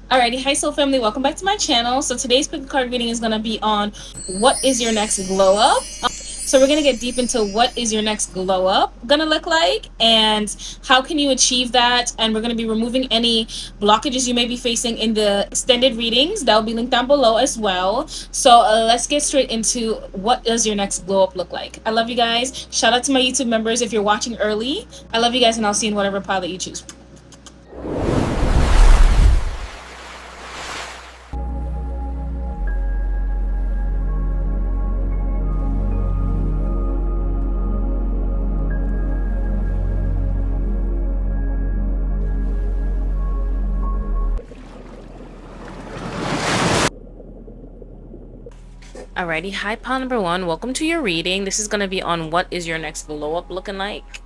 Alrighty, hi soul family, welcome back to my channel. So today's pick card reading is going to be on what is your next glow up. So we're going to get deep into what is your next glow up going to look like and how can you achieve that, and we're going to be removing any blockages you may be facing in the extended readings that will be linked down below as well. So let's get straight into what does your next glow up look like. I love you guys. Shout out to my YouTube members if you're watching early. I love you guys, and I'll see you in whatever pile that you choose. Alrighty, hi pile number one, welcome to your reading. This is going to be on what is your next glow up looking like.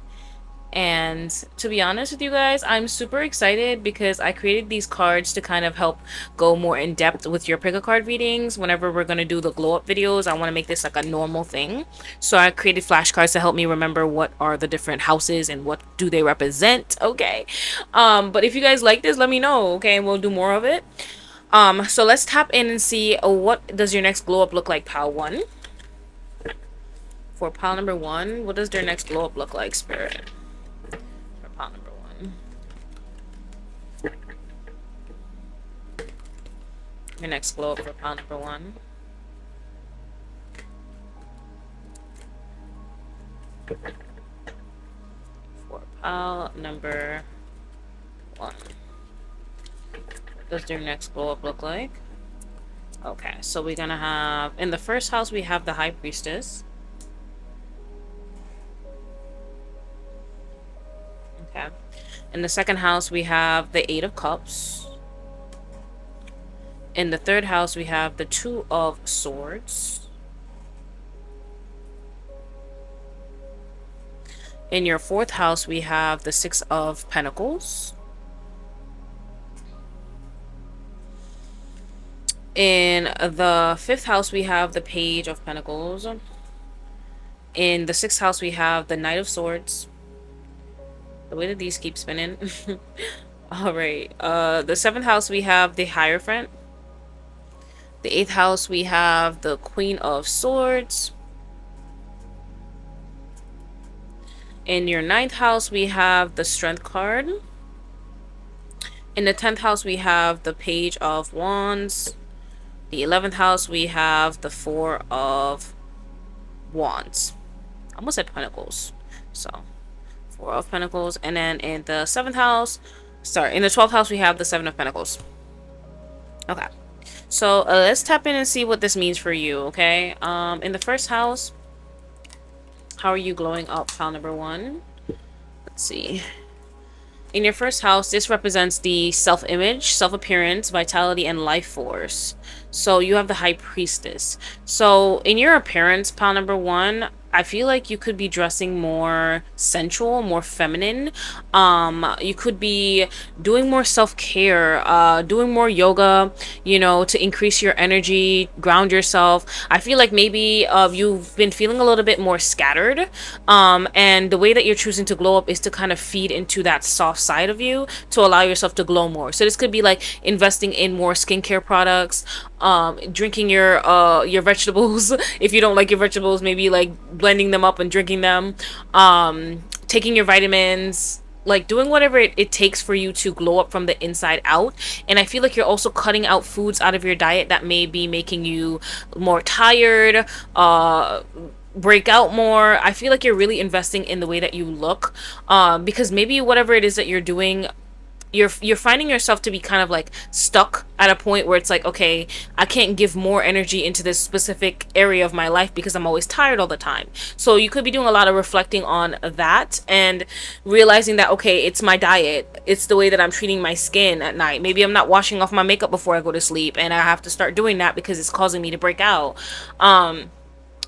And to be honest with you guys, I'm super excited because I created these cards to kind of help go more in depth with your pick a card readings. Whenever we're going to do the glow up videos, I want to make this like a normal thing. So I created flashcards to help me remember what are the different houses and what do they represent. Okay. But if you guys like this, let me know. Okay. And we'll do more of it. So let's tap in and see what does your next glow up look like, pile one. For pile number one, what does their next glow up look like, Spirit? For pile number one. Your next glow up for pile number one. For pile number one. What does their next glow up look like? Okay, so we're gonna have, in the first house, we have the High Priestess. Okay. In the second house, we have the Eight of Cups. In the third house, we have the Two of Swords. In your fourth house, we have the Six of Pentacles. In the fifth house, we have the Page of Pentacles. In the sixth house, we have the Knight of Swords. The way that these keep spinning. Alright. The seventh house, we have the Hierophant. The eighth house, we have the Queen of Swords. In your ninth house, we have the Strength card. In the 10th house, we have the Page of Wands. The 11th house, we have the Four of Wands. I almost said Pentacles. So, Four of Pentacles. And then in the 7th house, in the 12th house, we have the Seven of Pentacles. Okay. So, let's tap in and see what this means for you, okay? In the first house, how are you glowing up, pile number one? Let's see. In your first house, this represents the self-image, self-appearance, vitality, and life force. So you have the High Priestess. So in your appearance, pile number one, I feel like you could be dressing more sensual, more feminine. You could be doing more self-care, doing more yoga, you know, to increase your energy, ground yourself. I feel like maybe you've been feeling a little bit more scattered. And the way that you're choosing to glow up is to kind of feed into that soft side of you to allow yourself to glow more. So this could be like investing in more skincare products, drinking your vegetables. If you don't like your vegetables, maybe like blending them up and drinking them, taking your vitamins, like doing whatever it takes for you to glow up from the inside out. And I feel like you're also cutting out foods out of your diet that may be making you more tired, break out more. I feel like you're really investing in the way that you look, because maybe whatever it is that you're doing, you're finding yourself to be kind of like stuck at a point where it's like, okay, I can't give more energy into this specific area of my life because I'm always tired all the time. So you could be doing a lot of reflecting on that and realizing that, okay, it's my diet, it's the way that I'm treating my skin at night. Maybe I'm not washing off my makeup before I go to sleep, and I have to start doing that because it's causing me to break out.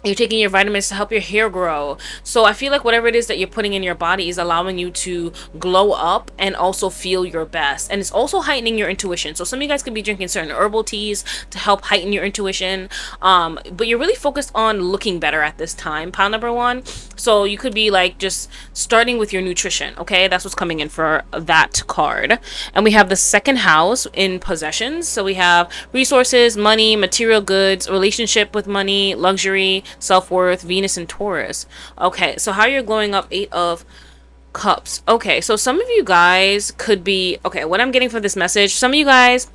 You're taking your vitamins to help your hair grow. So I feel like whatever it is that you're putting in your body is allowing you to glow up and also feel your best. And it's also heightening your intuition. So some of you guys could be drinking certain herbal teas to help heighten your intuition. But you're really focused on looking better at this time, pile number one. So you could be like just starting with your nutrition. Okay, that's what's coming in for that card. And we have the second house in possessions. So we have resources, money, material goods, relationship with money, luxury, self-worth, Venus and Taurus. Okay, so how you're glowing up, 8 of Cups. Okay, so some of you guys could be, okay, what I'm getting from this message, some of you guys,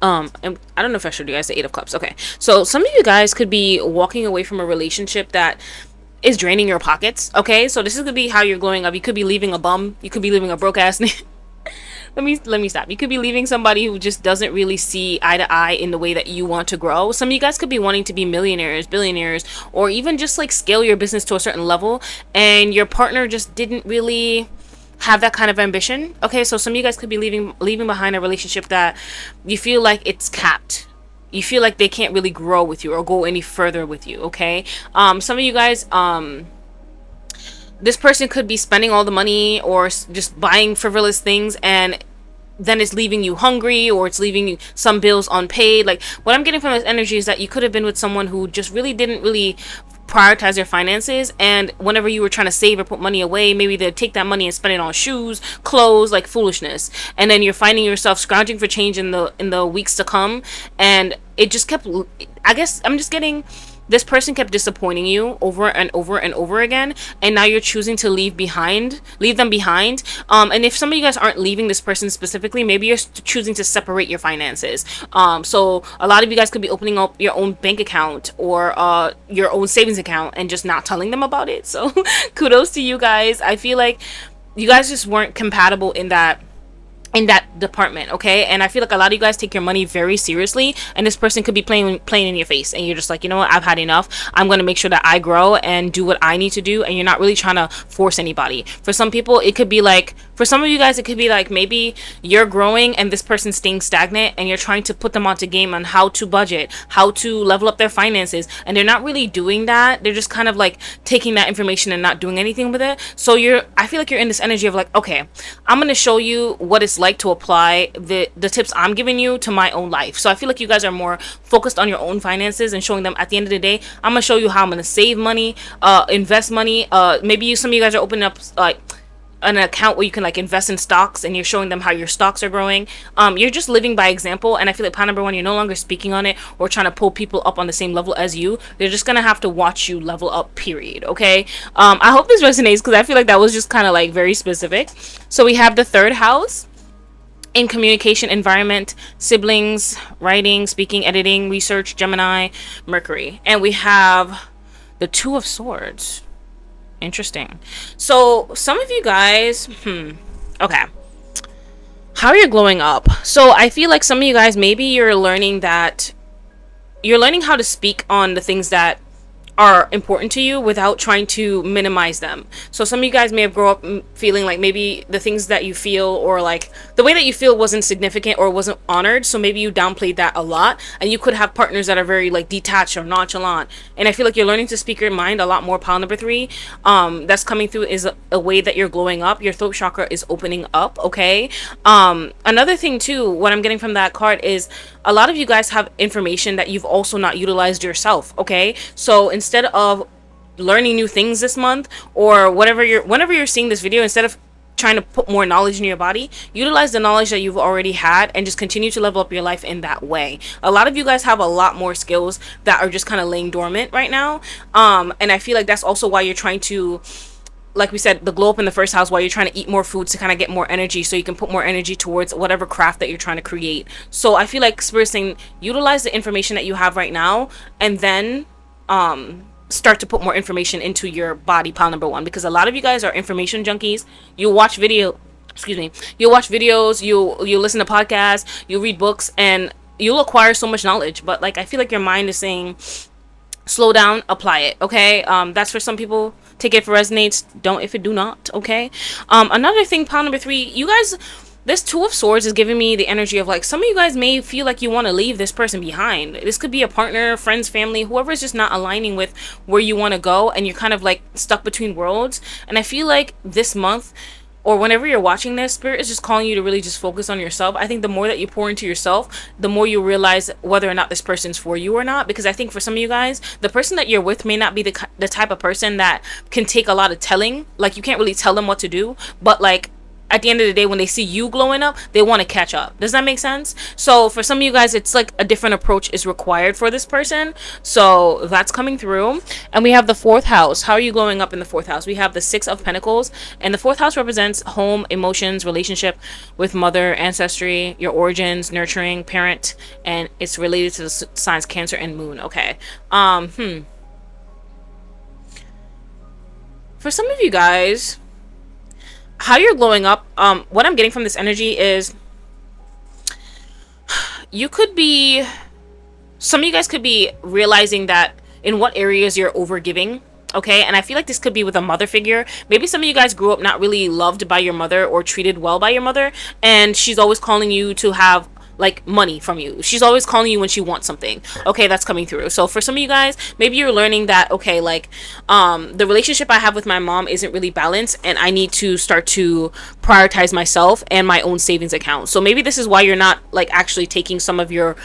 I don't know if I showed you guys the 8 of Cups. Okay, so some of you guys could be walking away from a relationship that is draining your pockets. Okay, so this is gonna be how you're glowing up. You could be leaving a bum, you could be leaving a broke ass let me stop. You could be leaving somebody who just doesn't really see eye to eye in the way that you want to grow. Some of you guys could be wanting to be millionaires, billionaires, or even just like scale your business to a certain level, and your partner just didn't really have that kind of ambition. Okay, so some of you guys could be leaving behind a relationship that you feel like it's capped. You feel like they can't really grow with you or go any further with you. Okay, some of you guys, this person could be spending all the money or just buying frivolous things, and then it's leaving you hungry, or it's leaving you some bills unpaid. Like, what I'm getting from this energy is that you could have been with someone who just didn't really prioritize your finances, and whenever you were trying to save or put money away, maybe they'd take that money and spend it on shoes, clothes, like foolishness, and then you're finding yourself scrounging for change in the weeks to come, and it just kept, I guess I'm just getting, this person kept disappointing you over and over and over again, and now you're choosing to leave them behind. And if some of you guys aren't leaving this person specifically, maybe you're choosing to separate your finances. So a lot of you guys could be opening up your own bank account or your own savings account and just not telling them about it. So kudos to you guys. I feel like you guys just weren't compatible in that department. Okay, and I feel like a lot of you guys take your money very seriously, and this person could be playing in your face, and you're just like, you know what, I've had enough. I'm going to make sure that I grow and do what I need to do, and you're not really trying to force anybody. For some people, it could be like, for some of you guys, it could be like maybe you're growing and this person's staying stagnant, and you're trying to put them onto game on how to budget, how to level up their finances, and they're not really doing that. They're just kind of like taking that information and not doing anything with it. So I feel like you're in this energy of like, okay, I'm going to show you what it's like to apply the tips I'm giving you to my own life. So I feel like you guys are more focused on your own finances and showing them, at the end of the day, I'm gonna show you how I'm gonna save money, invest money. Maybe some of you guys are opening up like an account where you can like invest in stocks, and you're showing them how your stocks are growing. You're just living by example, and I feel like point number one, you're no longer speaking on it or trying to pull people up on the same level as you. They're just gonna have to watch you level up, period. Okay, I hope this resonates, because I feel like that was just kind of like very specific. So we have the third house in communication, environment, siblings, writing, speaking, editing, research, Gemini, Mercury. And we have the Two of Swords. Interesting. So some of you guys, okay, how you're glowing up. So I feel like some of you guys, maybe you're learning how to speak on the things that are important to you without trying to minimize them. So some of you guys may have grown up feeling like maybe the things that you feel, or like the way that you feel, wasn't significant or wasn't honored, so maybe you downplayed that a lot, and you could have partners that are very like detached or nonchalant. And I feel like you're learning to speak your mind a lot more. Pile number 3, that's coming through is a way that you're glowing up. Your throat chakra is opening up. Okay, another thing too, what I'm getting from that card is a lot of you guys have information that you've also not utilized yourself. Okay, so instead of learning new things this month, or whenever you're seeing this video, instead of trying to put more knowledge in your body, utilize the knowledge that you've already had and just continue to level up your life in that way. A lot of you guys have a lot more skills that are just kind of laying dormant right now, and I feel like that's also why you're trying to, like we said, the glow up in the first house, while you're trying to eat more foods to kind of get more energy, so you can put more energy towards whatever craft that you're trying to create. So I feel like Spirit's saying, utilize the information that you have right now, and then start to put more information into your body, pile number 1, because a lot of you guys are information junkies. You'll watch videos, you listen to podcasts, you read books, and you'll acquire so much knowledge, but like I feel like your mind is saying, slow down, apply it. Okay, that's for some people. Take it if it resonates, don't if it do not. Okay, another thing, pile number 3, you guys, This Two of Swords is giving me the energy of like some of you guys may feel like you want to leave this person behind. This could be a partner, friends, family, whoever is just not aligning with where you want to go, and you're kind of like stuck between worlds. And I feel like this month, or whenever you're watching this, Spirit is just calling you to really just focus on yourself. I think the more that you pour into yourself, the more you realize whether or not this person's for you or not. Because I think for some of you guys, the person that you're with may not be the type of person that can take a lot of telling. Like, you can't really tell them what to do, but like, at the end of the day, when they see you glowing up, they want to catch up. Does that make sense? So for some of you guys, it's like a different approach is required for this person. So that's coming through. And we have the fourth house. How are you glowing up in the fourth house? We have the Six of Pentacles, and the fourth house represents home, emotions, relationship with mother, ancestry, your origins, nurturing, parent, and it's related to the signs Cancer and Moon. Okay. For some of you guys, how you're glowing up, what I'm getting from this energy is you could be, some of you guys could be realizing that in what areas you're over giving. Okay, and I feel like this could be with a mother figure. Maybe some of you guys grew up not really loved by your mother or treated well by your mother, and she's always calling you to have like money from you. She's always calling you when she wants something. Okay, that's coming through. So for some of you guys, maybe you're learning that, okay, like the relationship I have with my mom isn't really balanced, and I need to start to prioritize myself and my own savings account. So maybe this is why you're not like actually taking some of your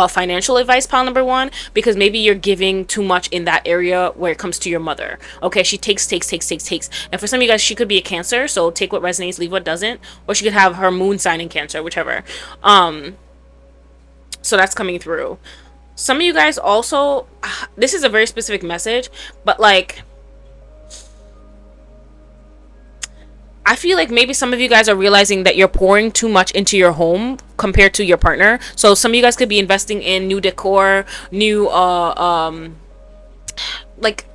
financial advice, pile number one, because maybe you're giving too much in that area where it comes to your mother. Okay, she takes. And for some of you guys, she could be a Cancer, so take what resonates, leave what doesn't. Or she could have her moon sign in Cancer, whichever. So that's coming through. Some of you guys also, this is a very specific message, but like, I feel like maybe some of you guys are realizing that you're pouring too much into your home compared to your partner. So some of you guys could be investing in new decor, new like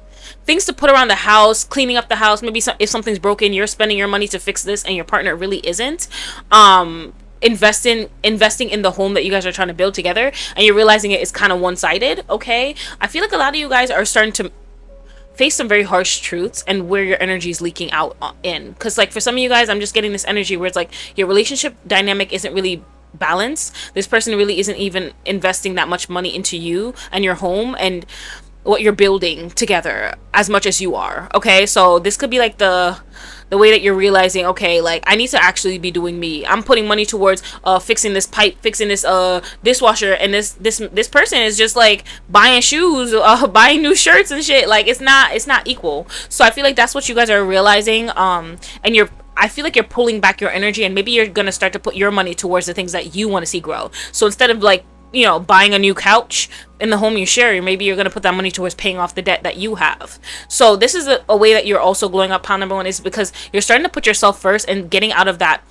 things to put around the house, cleaning up the house. Maybe if something's broken, you're spending your money to fix this and your partner really isn't. Investing in the home that you guys are trying to build together, and you're realizing it is kind of one-sided. Okay, I feel like a lot of you guys are starting to face some very harsh truths and where your energy is leaking out in, because like for some of you guys, I'm just getting this energy where it's like your relationship dynamic isn't really balanced. This person really isn't even investing that much money into you and your home and what you're building together as much as you are. Okay, so this could be like the way that you're realizing, okay, like I need to actually be doing me. I'm putting money towards fixing this pipe, fixing this dishwasher, and this person is just like buying shoes, buying new shirts and shit. Like it's not equal. So I feel like that's what you guys are realizing, and I feel like you're pulling back your energy, and maybe you're gonna start to put your money towards the things that you want to see grow. So instead of like, you know, buying a new couch in the home you share, maybe you're going to put that money towards paying off the debt that you have. So this is a way that you're also glowing up, pile number one, is because you're starting to put yourself first and getting out of that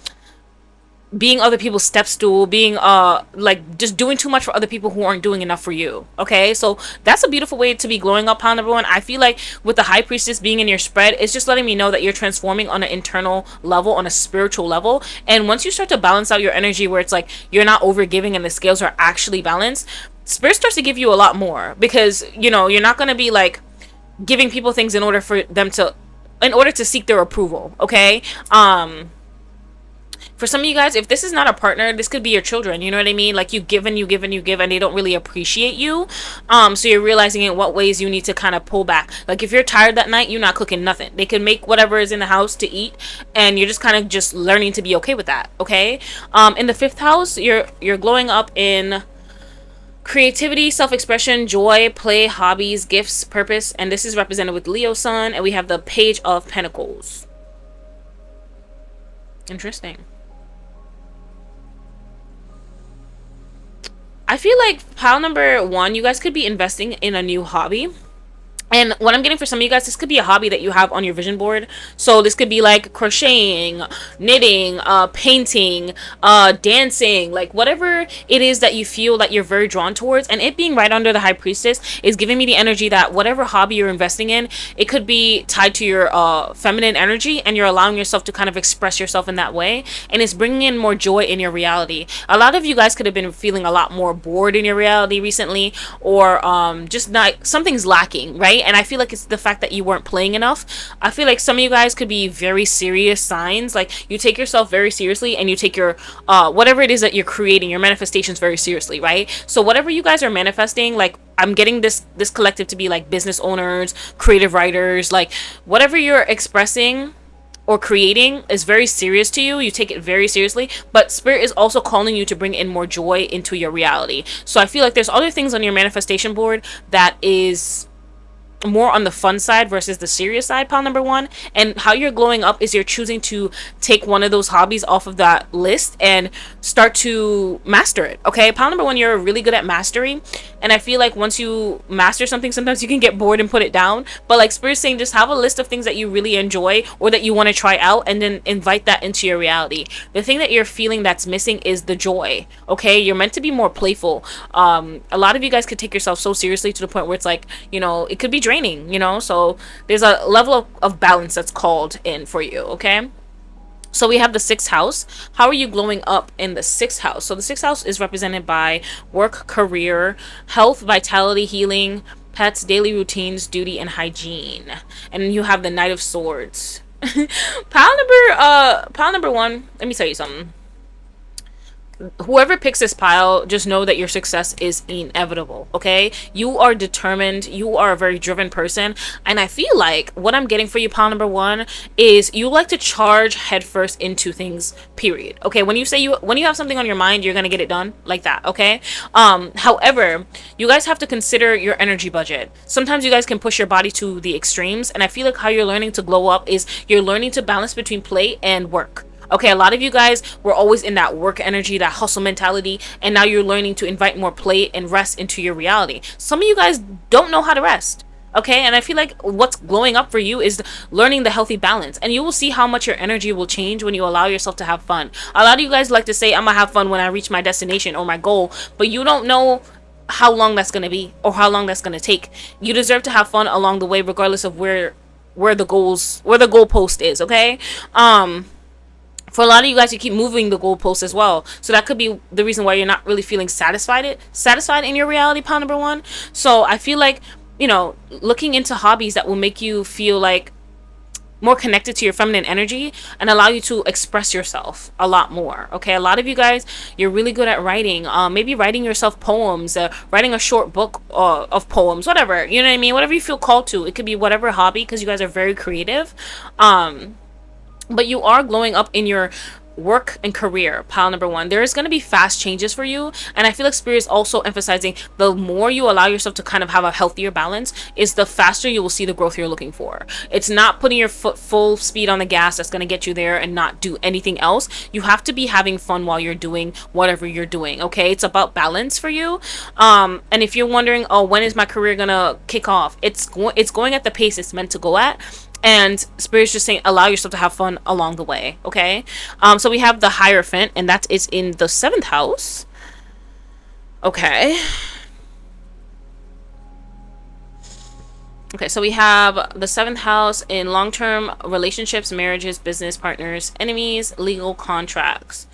being other people's step stool, being like just doing too much for other people who aren't doing enough for you. Okay, so that's a beautiful way to be glowing up, pile number one. I feel like with the High Priestess being in your spread, it's just letting me know that you're transforming on an internal level, on a spiritual level. And once you start to balance out your energy where it's like you're not over giving and the scales are actually balanced, Spirit starts to give you a lot more, because you know you're not going to be like giving people things in order to seek their approval. Okay, for some of you guys, if this is not a partner, this could be your children. You know what I mean? Like you give and you give and you give, and they don't really appreciate you. So you're realizing in what ways you need to kind of pull back. Like if you're tired that night, you're not cooking nothing. They can make whatever is in the house to eat, and you're just kind of just learning to be okay with that. Okay. In the fifth house, you're glowing up in creativity, self-expression, joy, play, hobbies, gifts, purpose, and this is represented with Leo Sun, and we have the Page of Pentacles. Interesting. I feel like pile number one, you guys could be investing in a new hobby. And what I'm getting for some of you guys, this could be a hobby that you have on your vision board. So this could be like crocheting, knitting, painting, dancing, like whatever it is that you feel that you're very drawn towards. And it being right under the High Priestess is giving me the energy that whatever hobby you're investing in, it could be tied to your feminine energy, and you're allowing yourself to kind of express yourself in that way. And it's bringing in more joy in your reality. A lot of you guys could have been feeling a lot more bored in your reality recently, or just not, something's lacking, right? and I feel like it's the fact that you weren't playing enough. I feel like some of you guys could be very serious signs. Like, you take yourself very seriously, and you take your whatever it is that you're creating, your manifestations, very seriously, right? So whatever you guys are manifesting, like, I'm getting this collective to be like business owners, creative writers, like whatever you're expressing or creating is very serious to you. You take it very seriously, but spirit is also calling you to bring in more joy into your reality. So I feel like there's other things on your manifestation board that is more on the fun side versus the serious side, pile number one. And how you're glowing up is you're choosing to take one of those hobbies off of that list and start to master it. Okay, pile number one, you're really good at mastery, and I feel like once you master something, sometimes you can get bored and put it down. But like spirit's saying, just have a list of things that you really enjoy or that you want to try out, and then invite that into your reality. The thing that you're feeling that's missing is the joy. Okay, you're meant to be more playful. A lot of you guys could take yourself so seriously to the point where it's like, it could be draining, so there's a level of balance that's called in for you. Okay, so we have the sixth house. How are you glowing up in the sixth house? So the sixth house is represented by work, career, health, vitality, healing, pets, daily routines, duty, and hygiene. And you have the Knight of Swords. Pile number one, let me tell you something. Whoever picks this pile, just know that your success is inevitable. Okay, you are determined, you are a very driven person, and I feel like what I'm getting for you, pile number one, is you like to charge headfirst into things, period. Okay, when you have something on your mind, you're gonna get it done, like that. Okay, however, you guys have to consider your energy budget. Sometimes you guys can push your body to the extremes, and I feel like how you're learning to glow up is you're learning to balance between play and work. Okay, a lot of you guys were always in that work energy, that hustle mentality, and now you're learning to invite more play and rest into your reality. Some of you guys don't know how to rest. Okay, and I feel like what's glowing up for you is learning the healthy balance, and you will see how much your energy will change when you allow yourself to have fun. A lot of you guys like to say, I'm gonna have fun when I reach my destination or my goal, but you don't know how long that's gonna be or how long that's gonna take. You deserve to have fun along the way, regardless of where the goalpost is. Okay, for a lot of you guys, you keep moving the goalposts as well, so that could be the reason why you're not really feeling satisfied in your reality, pile number one. So I feel like, looking into hobbies that will make you feel like more connected to your feminine energy and allow you to express yourself a lot more. Okay, a lot of you guys, you're really good at writing, maybe writing yourself poems, writing a short book of poems, whatever, you know what I mean, whatever you feel called to. It could be whatever hobby, because you guys are very creative. But you are glowing up in your work and career, pile number one. There is going to be fast changes for you, and I feel like spirit is also emphasizing the more you allow yourself to kind of have a healthier balance, is the faster you will see the growth you're looking for. It's not putting your foot full speed on the gas that's going to get you there and not do anything else. You have to be having fun while you're doing whatever you're doing. Okay, it's about balance for you. And if you're wondering, oh, when is my career gonna kick off, it's going at the pace it's meant to go at. And spirit's just saying, allow yourself to have fun along the way. Okay, so we have the Hierophant, and that is in the seventh house. Okay, so we have the seventh house in long-term relationships, marriages, business partners, enemies, legal contracts.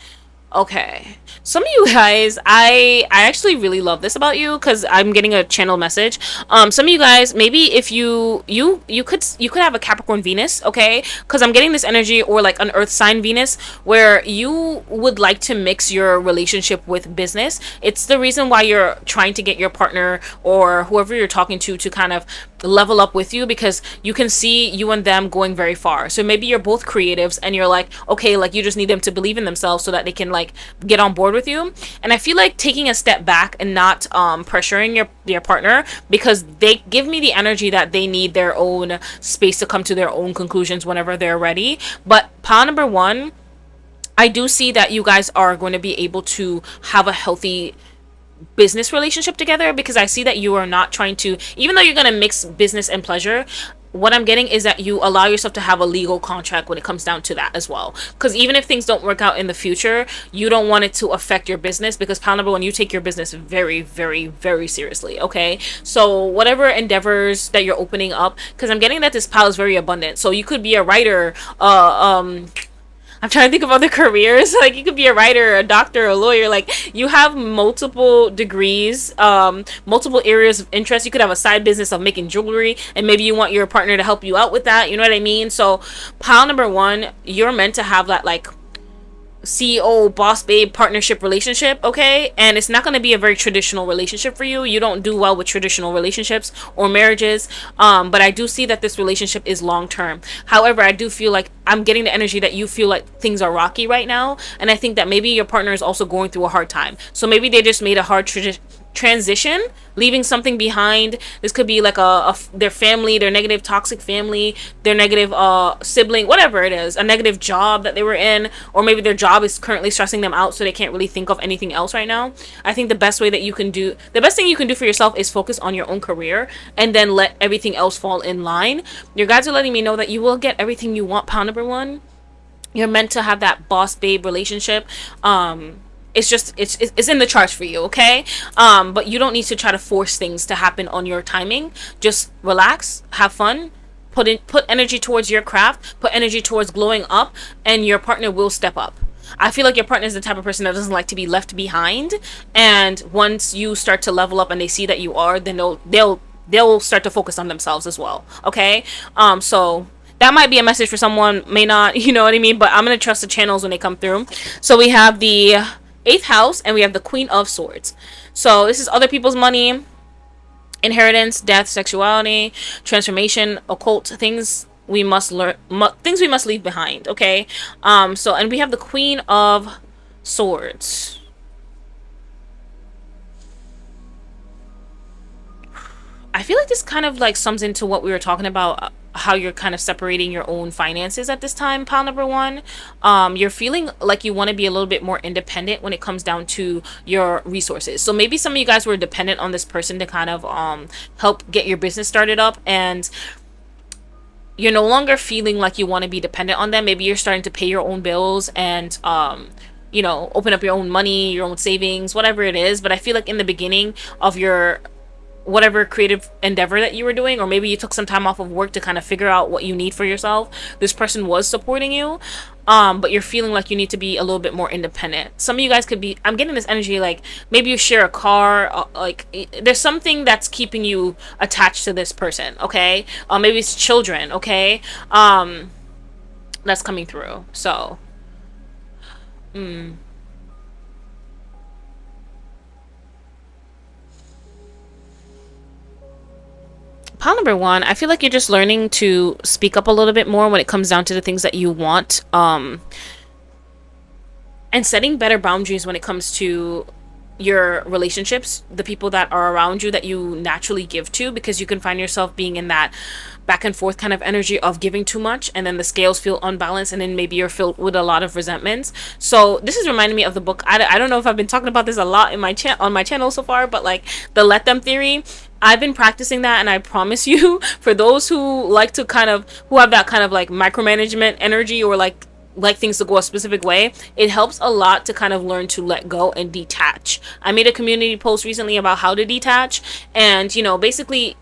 Okay, some of you guys, I actually really love this about you, because I'm getting a channel message. Some of you guys, maybe if you could have a Capricorn Venus. Okay, because I'm getting this energy, or like an earth sign Venus, where you would like to mix your relationship with business. It's the reason why you're trying to get your partner or whoever you're talking to kind of level up with you, because you can see you and them going very far. So maybe you're both creatives, and you're like, okay, like you just need them to believe in themselves so that they can like get on board with you. And I feel like taking a step back and not pressuring your partner, because they give me the energy that they need their own space to come to their own conclusions whenever they're ready. But pile number one, I do see that you guys are going to be able to have a healthy business relationship together, because I see that you are not trying to, even though you're going to mix business and pleasure, what I'm getting is that you allow yourself to have a legal contract when it comes down to that as well. Because even if things don't work out in the future, you don't want it to affect your business, because pile number one, you take your business very, very, very seriously. Okay, so whatever endeavors that you're opening up, because I'm getting that this pile is very abundant. So you could be a writer, I'm trying to think of other careers. Like you could be a writer, a doctor, a lawyer. Like you have multiple degrees, multiple areas of interest. You could have a side business of making jewelry, and maybe you want your partner to help you out with that. You know what I mean? So, pile number one, you're meant to have that like CEO boss babe partnership relationship, okay? And it's not going to be a very traditional relationship for you. You don't do well with traditional relationships or marriages. But I do see that this relationship is long term. However, I do feel like I'm getting the energy that you feel like things are rocky right now, and I think that maybe your partner is also going through a hard time. So maybe they just made a hard transition, leaving something behind. This could be like their family, their negative toxic family, their negative sibling, whatever it is, a negative job that they were in, or maybe their job is currently stressing them out so they can't really think of anything else right now. I think the best thing you can do for yourself is focus on your own career and then let everything else fall in line. Your guides are letting me know that you will get everything you want. Pound number one, you're meant to have that boss babe relationship. It's in the charts for you, okay? But you don't need to try to force things to happen on your timing. Just relax, have fun, put energy towards your craft, put energy towards glowing up, and your partner will step up. I feel like your partner is the type of person that doesn't like to be left behind, and once you start to level up and they see that you are, then they'll start to focus on themselves as well, okay? So that might be a message for someone, may not, you know what I mean? But I'm gonna trust the channels when they come through. So we have the 8th house and we have the Queen of Swords. So this is other people's money, inheritance, death, sexuality, transformation, occult things we must learn, things we must leave behind, okay? So, and we have the Queen of Swords. I feel like this kind of like sums into what we were talking about, how you're kind of separating your own finances at this time, pile number one. You're feeling like you want to be a little bit more independent when it comes down to your resources. So maybe some of you guys were dependent on this person to kind of help get your business started up, and you're no longer feeling like you want to be dependent on them. Maybe you're starting to pay your own bills and you know, open up your own money, your own savings, whatever it is. But I feel like in the beginning of your whatever creative endeavor that you were doing, or maybe you took some time off of work to kind of figure out what you need for yourself, this person was supporting you, but you're feeling like you need to be a little bit more independent. Some of you guys could be, I'm getting this energy like maybe you share a car, like there's something that's keeping you attached to this person, okay? Maybe it's children, okay? That's coming through. So pile number one, I feel like you're just learning to speak up a little bit more when it comes down to the things that you want, and setting better boundaries when it comes to your relationships, the people that are around you that you naturally give to, because you can find yourself being in that back and forth kind of energy of giving too much, and then the scales feel unbalanced, and then maybe you're filled with a lot of resentments. So this is reminding me of the book, I don't know if I've been talking about this a lot in my on my channel so far, but like the let them theory. I've been practicing that, and I promise you, for those who like to who have that kind of like micromanagement energy, or like things to go a specific way, it helps a lot to kind of learn to let go and detach. I made a community post recently about how to detach, and you know, basically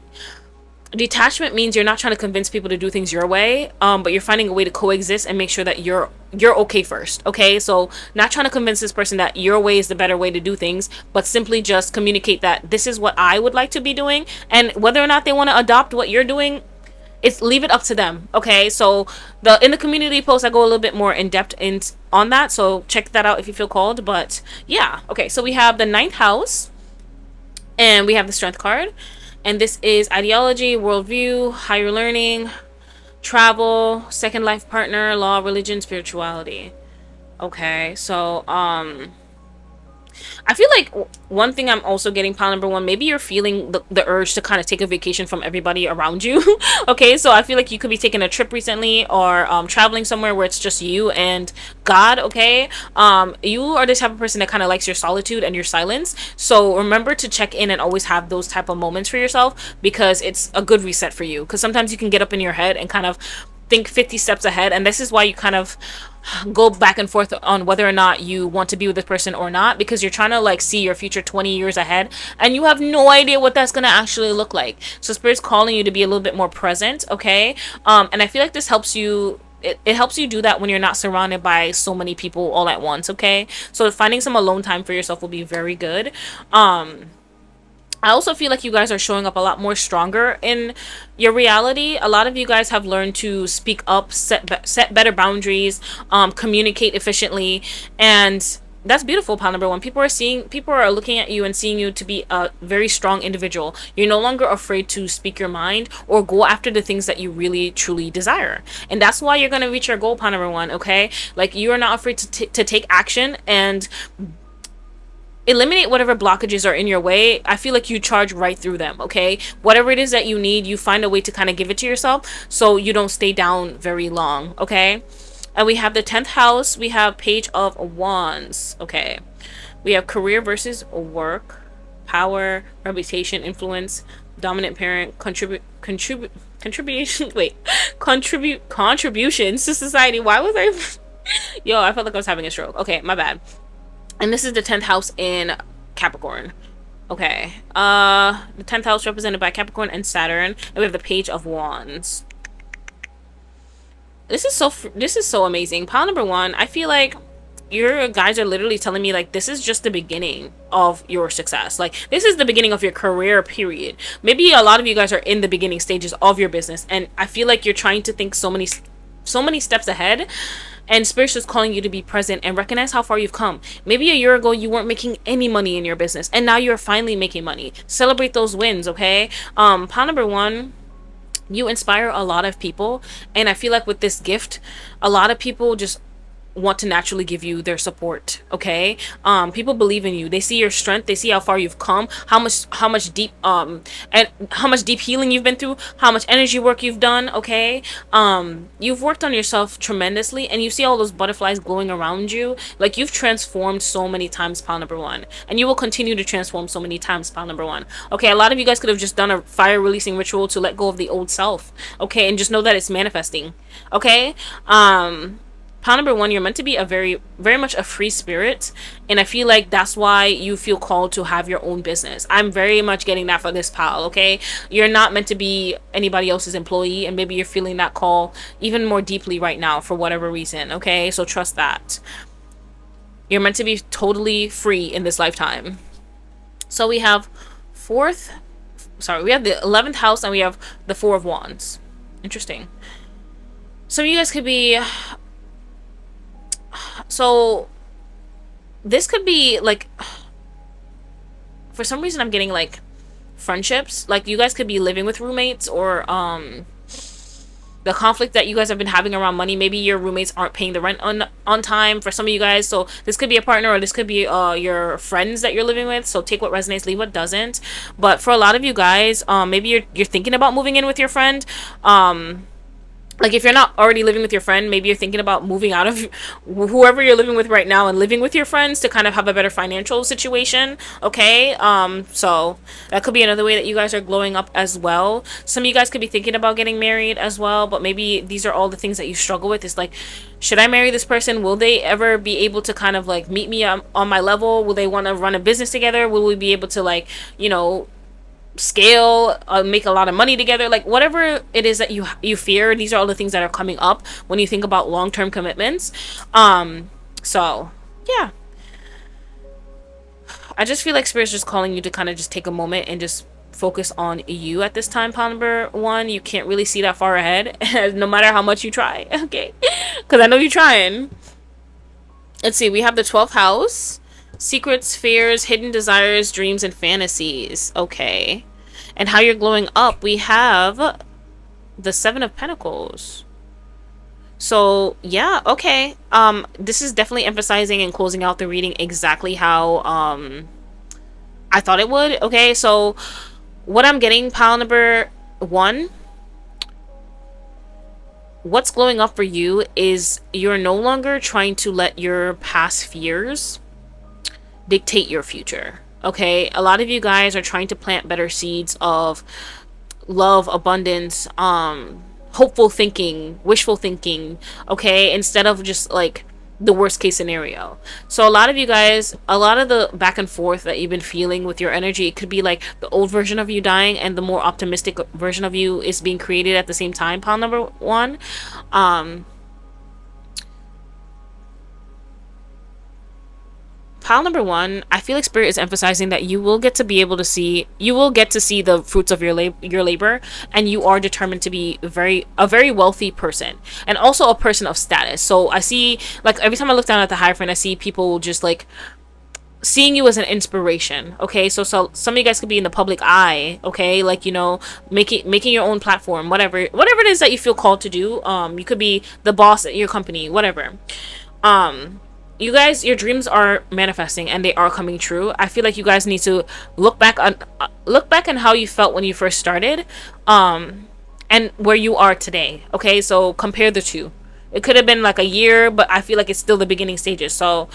detachment means you're not trying to convince people to do things your way, but you're finding a way to coexist and make sure that you're okay first, okay? So not trying to convince this person that your way is the better way to do things, but simply just communicate that this is what I would like to be doing, and whether or not they want to adopt what you're doing, leave it up to them, okay? So in the community post, I go a little bit more in depth on that, so check that out if you feel called. But yeah, okay, so we have the 9th house and we have the Strength card, and this is ideology, worldview, higher learning, travel, second life partner, law, religion, spirituality. Okay, so I feel like one thing I'm also getting, pile number one, maybe you're feeling the urge to kind of take a vacation from everybody around you. Okay, so I feel like you could be taking a trip recently, or traveling somewhere where it's just you and God, okay? You are the type of person that kind of likes your solitude and your silence. So remember to check in and always have those type of moments for yourself, because it's a good reset for you. Because sometimes you can get up in your head and kind of think 50 steps ahead, and this is why you kind of go back and forth on whether or not you want to be with this person or not, because you're trying to like see your future 20 years ahead, and you have no idea what that's gonna actually look like. So Spirit's calling you to be a little bit more present, okay? And I feel like this helps you it helps you do that when you're not surrounded by so many people all at once, okay? So finding some alone time for yourself will be very good. I also feel like you guys are showing up a lot more stronger in your reality. A lot of you guys have learned to speak up, set better boundaries, communicate efficiently, and that's beautiful. Pile number one. People are looking at you and seeing you to be a very strong individual. You're no longer afraid to speak your mind or go after the things that you really truly desire, and that's why you're gonna reach your goal. Pile number one. Okay, like you are not afraid to take action and eliminate whatever blockages are in your way. I feel like you charge right through them, okay? Whatever it is that you need, you find a way to kind of give it to yourself so you don't stay down very long, okay? And we have the 10th house. We have Page of Wands, okay? We have career versus work, power, reputation, influence, dominant parent, contribution, wait, contributions to society. Why was I... Yo, I felt like I was having a stroke. Okay, my bad. And this is the 10th house in Capricorn. Okay. The 10th house represented by Capricorn and Saturn. And we have the Page of Wands. This is so amazing. Pile number one, I feel like your guys are literally telling me like this is just the beginning of your success. Like this is the beginning of your career, period. Maybe a lot of you guys are in the beginning stages of your business, and I feel like you're trying to think so many steps ahead. And Spirit is calling you to be present and recognize how far you've come. Maybe a year ago you weren't making any money in your business, and now you're finally making money. Celebrate those wins, okay? Pile number one, you inspire a lot of people, and I feel like with this gift, a lot of people just want to naturally give you their support, okay? People believe in you. They see your strength. They see how far you've come, how much deep and how much deep healing you've been through, how much energy work you've done, okay? You've worked on yourself tremendously, and you see all those butterflies glowing around you. Like you've transformed so many times, pile number one, and you will continue to transform so many times, pile number one. Okay, a lot of you guys could have just done a fire releasing ritual to let go of the old self, okay, and just know that it's manifesting, okay? Pile number one, you're meant to be a very much a free spirit, and I feel like that's why you feel called to have your own business. I'm very much getting that for this pile, okay? You're not meant to be anybody else's employee, and maybe you're feeling that call even more deeply right now for whatever reason, okay? So trust that. You're meant to be totally free in this lifetime. So we have we have the 11th house, and we have the 4 of Wands. Interesting. So you guys could be... So this could be like, for some reason I'm getting like friendships. Like you guys could be living with roommates, or the conflict that you guys have been having around money. Maybe your roommates aren't paying the rent on time for some of you guys. So this could be a partner, or this could be your friends that you're living with. So take what resonates, leave what doesn't. But for a lot of you guys, maybe you're thinking about moving in with your friend. Like if you're not already living with your friend, maybe you're thinking about moving out of whoever you're living with right now and living with your friends to kind of have a better financial situation, okay? So that could be another way that you guys are glowing up as well. Some of you guys could be thinking about getting married as well, but maybe these are all the things that you struggle with. It's like, should I marry this person? Will they ever be able to kind of like meet me on my level? Will they want to run a business together? Will we be able to like, you know, scale, make a lot of money together? Like whatever it is that you fear, these are all the things that are coming up when you think about long-term commitments. So yeah, I just feel like Spirit's just calling you to kind of just take a moment and just focus on you at this time, pile number one. You can't really see that far ahead no matter how much you try, okay? Because I know you're trying. Let's see, we have the 12th house. Secrets, fears, hidden desires, dreams, and fantasies. Okay. And how you're glowing up, we have the 7 of Pentacles. So, yeah, okay. This is definitely emphasizing and closing out the reading exactly how I thought it would. Okay, so what I'm getting, pile number one, what's glowing up for you is you're no longer trying to let your past fears dictate your future. Okay, a lot of you guys are trying to plant better seeds of love, abundance, hopeful thinking, wishful thinking, okay, instead of just like the worst case scenario. So a lot of you guys, a lot of the back and forth that you've been feeling with your energy, it could be like the old version of you dying and the more optimistic version of you is being created at the same time, pile number one. pile number one, I feel like spirit is emphasizing that you will get to be able to see, you will get to see the fruits of your labor, and you are determined to be a very wealthy person, and also a person of status. So I see, like, every time I look down at the Hierophant, I see people just like seeing you as an inspiration. Okay, so some of you guys could be in the public eye. Okay, like, you know, making your own platform, whatever it is that you feel called to do. You could be the boss at your company, whatever. You guys, your dreams are manifesting and they are coming true. I feel like you guys need to look back on how you felt when you first started, and where you are today. Okay, so compare the two. It could have been like a year, but I feel like it's still the beginning stages. So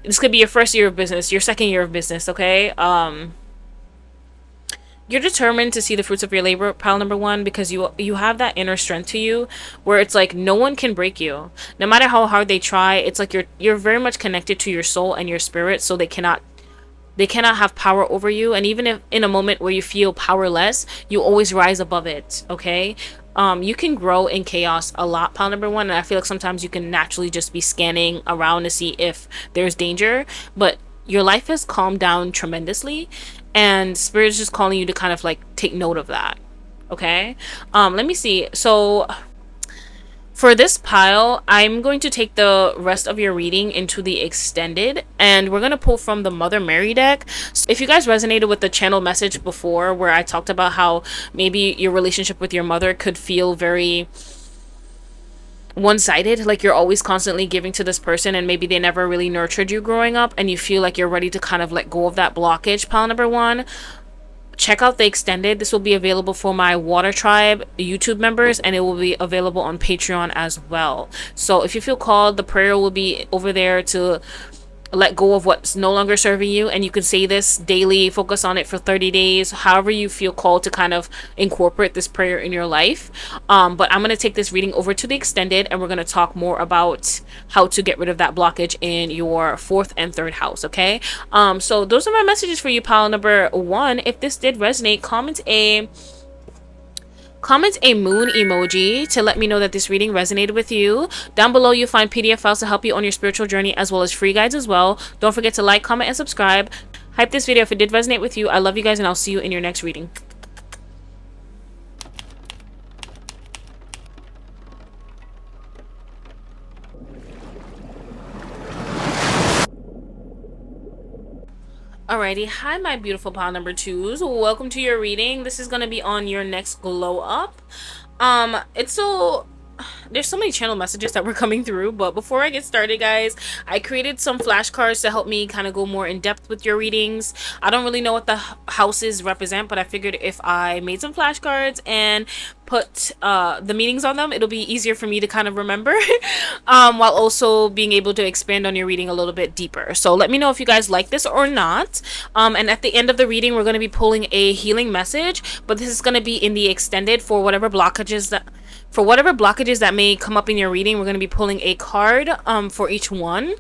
this could be your first year of business, your second year of business. Okay, you're determined to see the fruits of your labor, pile number one, because you have that inner strength to you where it's like no one can break you, no matter how hard they try. It's like you're very much connected to your soul and your spirit, so they cannot have power over you. And even if in a moment where you feel powerless, you always rise above it. Okay, you can grow in chaos a lot, pile number one, and I feel like sometimes you can naturally just be scanning around to see if there's danger, but your life has calmed down tremendously, and spirit is just calling you to kind of like take note of that. Okay, let me see. So for this pile, I'm going to take the rest of your reading into the extended, and we're going to pull from the Mother Mary deck. So if you guys resonated with the channel message before where I talked about how maybe your relationship with your mother could feel very one-sided, like you're always constantly giving to this person and maybe they never really nurtured you growing up, and you feel like you're ready to kind of let go of that blockage, pile number one, check out the extended. This will be available for my Water Tribe YouTube members, and it will be available on Patreon as well. So if you feel called, the prayer will be over there to let go of what's no longer serving you, and you can say this daily, focus on it for 30 days, however you feel called to kind of incorporate this prayer in your life. But I'm going to take this reading over to the extended, and we're going to talk more about how to get rid of that blockage in your 4th and 3rd house. Okay, so those are my messages for you, pile number one. If this did resonate, comment a moon emoji to let me know that this reading resonated with you. Down below you'll find PDF files to help you on your spiritual journey, as well as free guides as well. Don't forget to like, comment, and subscribe. Hype this video if it did resonate with you. I love you guys, and I'll see you in your next reading. Alrighty, hi my beautiful pile number twos. Welcome to your reading. This is gonna be on your next glow up. There's so many channel messages that were coming through, but before I get started, guys, I created some flashcards to help me kind of go more in depth with your readings. I don't really know what the houses represent, but I figured if I made some flashcards and put the meanings on them, it'll be easier for me to kind of remember while also being able to expand on your reading a little bit deeper. So let me know if you guys like this or not. And at the end of the reading, we're going to be pulling a healing message, but this is going to be in the extended for whatever blockages that may come up in your reading. We're going to be pulling a card for each one.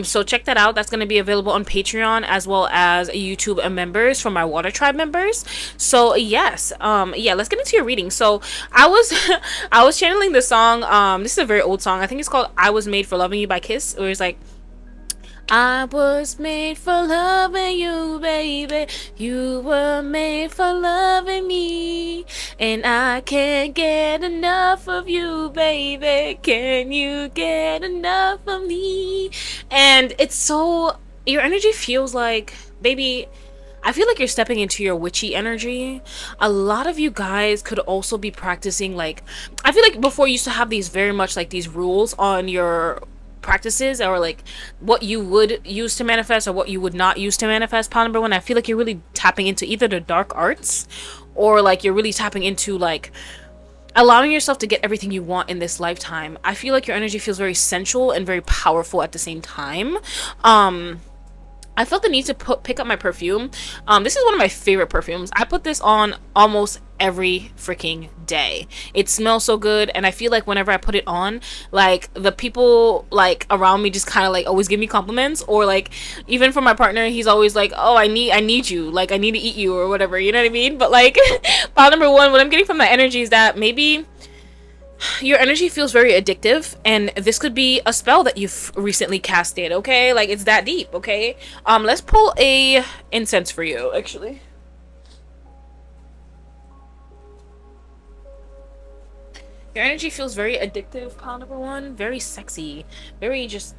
So check that out. That's going to be available on Patreon as well as YouTube members for my Water Tribe members. So yes, yeah, let's get into your reading. So I was channeling the song. This is a very old song. I think it's called "I Was Made for Loving You" by Kiss. Where it's like, I was made for loving you, baby. You were made for loving me. And I can't get enough of you, baby. Can you get enough of me? And it's so, your energy feels like, baby, I feel like you're stepping into your witchy energy. A lot of you guys could also be practicing, like, I feel like before you used to have these very much like these rules on your practices, or like what you would use to manifest or what you would not use to manifest. Pile number one, I feel like you're really tapping into either the dark arts, or like you're really tapping into like allowing yourself to get everything you want in this lifetime. I feel like your energy feels very sensual and very powerful at the same time. I felt the need to pick up my perfume. This is one of my favorite perfumes. I put this on almost every freaking day. It smells so good, and I feel like whenever I put it on, like the people like around me just kind of like always give me compliments, or like even from my partner, he's always like, oh, I need you, like I need to eat you or whatever, you know what I mean? But like pile number one, what I'm getting from that energy is that maybe Your energy feels very addictive, and this could be a spell that you've recently casted, okay? Like, it's that deep, okay? Let's pull a incense for you, actually. Your energy feels very addictive, pile number one. Very sexy. Very just,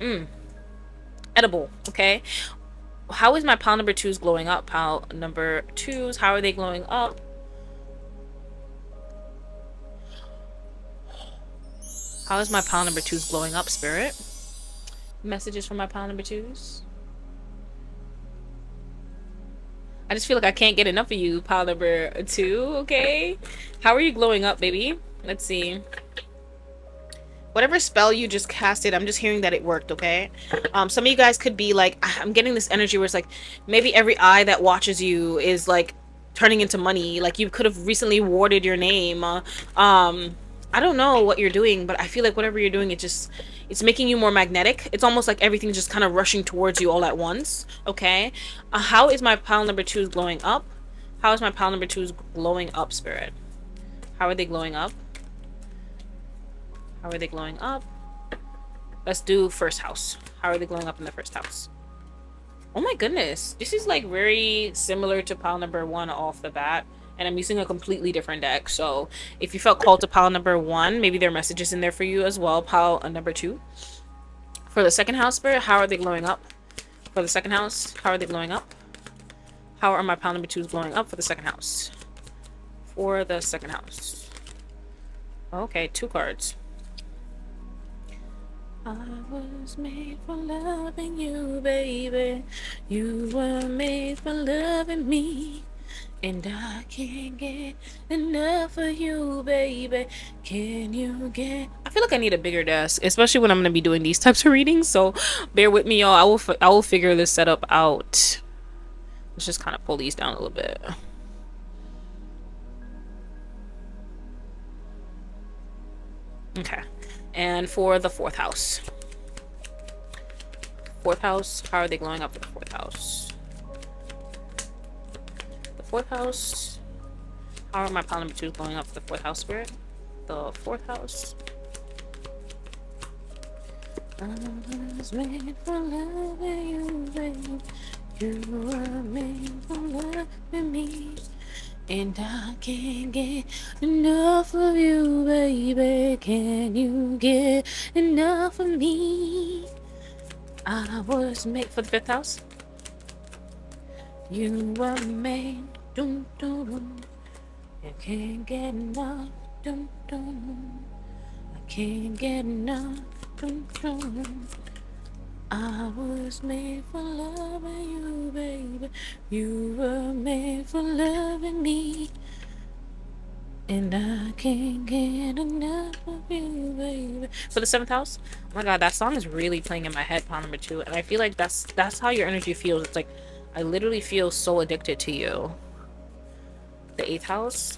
edible, okay? How is my pile number twos glowing up? Pile number twos, how are they glowing up? How is my pile number twos glowing up, Spirit? Messages from my pile number twos. I just feel like I can't get enough of you, pile number two, okay? How are you glowing up, baby? Let's see. Whatever spell you just casted, I'm just hearing that it worked, okay? Some of you guys could be like, I'm getting this energy where it's like, maybe every eye that watches you is like turning into money. Like you could have recently warded your name. I don't know what you're doing, but I feel like whatever you're doing, it's making you more magnetic. It's almost like everything's just kind of rushing towards you all at once, okay? How is my pile number twos glowing up? How is my pile number twos glowing up, Spirit? How are they glowing up? How are they glowing up? Let's do first house. How are they glowing up in the first house? Oh my goodness. This is like very similar to pile number one off the bat. And I'm using a completely different deck. So if you felt called to pile number one, maybe there are messages in there for you as well. Pile number two. For the second house, Spirit, how are they glowing up? For the second house, how are they glowing up? How are my pile number twos glowing up for the second house? For the second house. Okay, 2 cards. I was made for loving you, baby. You were made for loving me. And I can't get enough of you, baby. Can you get... I feel like I need a bigger desk, especially when I'm going to be doing these types of readings. So bear with me, y'all. I will figure this setup out. Let's just kind of pull these down a little bit. Okay. And for the fourth house. Fourth house, how are they glowing up for the fourth house? The fourth house. How are my pile number twos glowing up for the fourth house, Spirit? The fourth house. I was made for loving you, baby. You were made for loving me. And I can't get enough of you, baby. Can you get enough of me? I was made for the fifth house. You were made. Dum, dum, dum. You can't get enough. Dum, dum. I can't get enough. Dum, dum. I was made for loving you, baby. You were made for loving me. And I can't get enough of you, baby. For the seventh house? Oh my god, that song is really playing in my head, pile number two. And I feel like that's how your energy feels. It's like, I literally feel so addicted to you. The eighth house?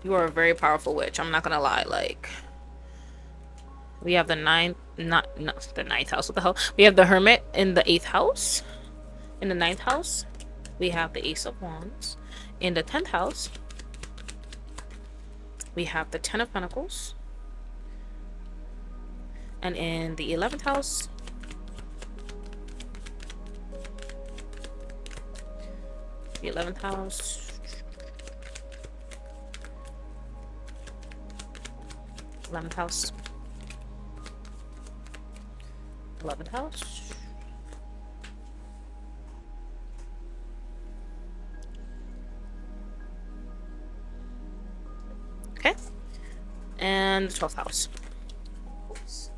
You are a very powerful witch. I'm not gonna lie, like... We have the ninth, not the ninth house. What the hell? We have the Hermit in the eighth house. In the ninth house, we have the Ace of Wands. In the 10th house, we have the 10 of Pentacles. And in the 11th house, the 11th house, 11th house, 11th house. Okay. And the 12th house. Oops.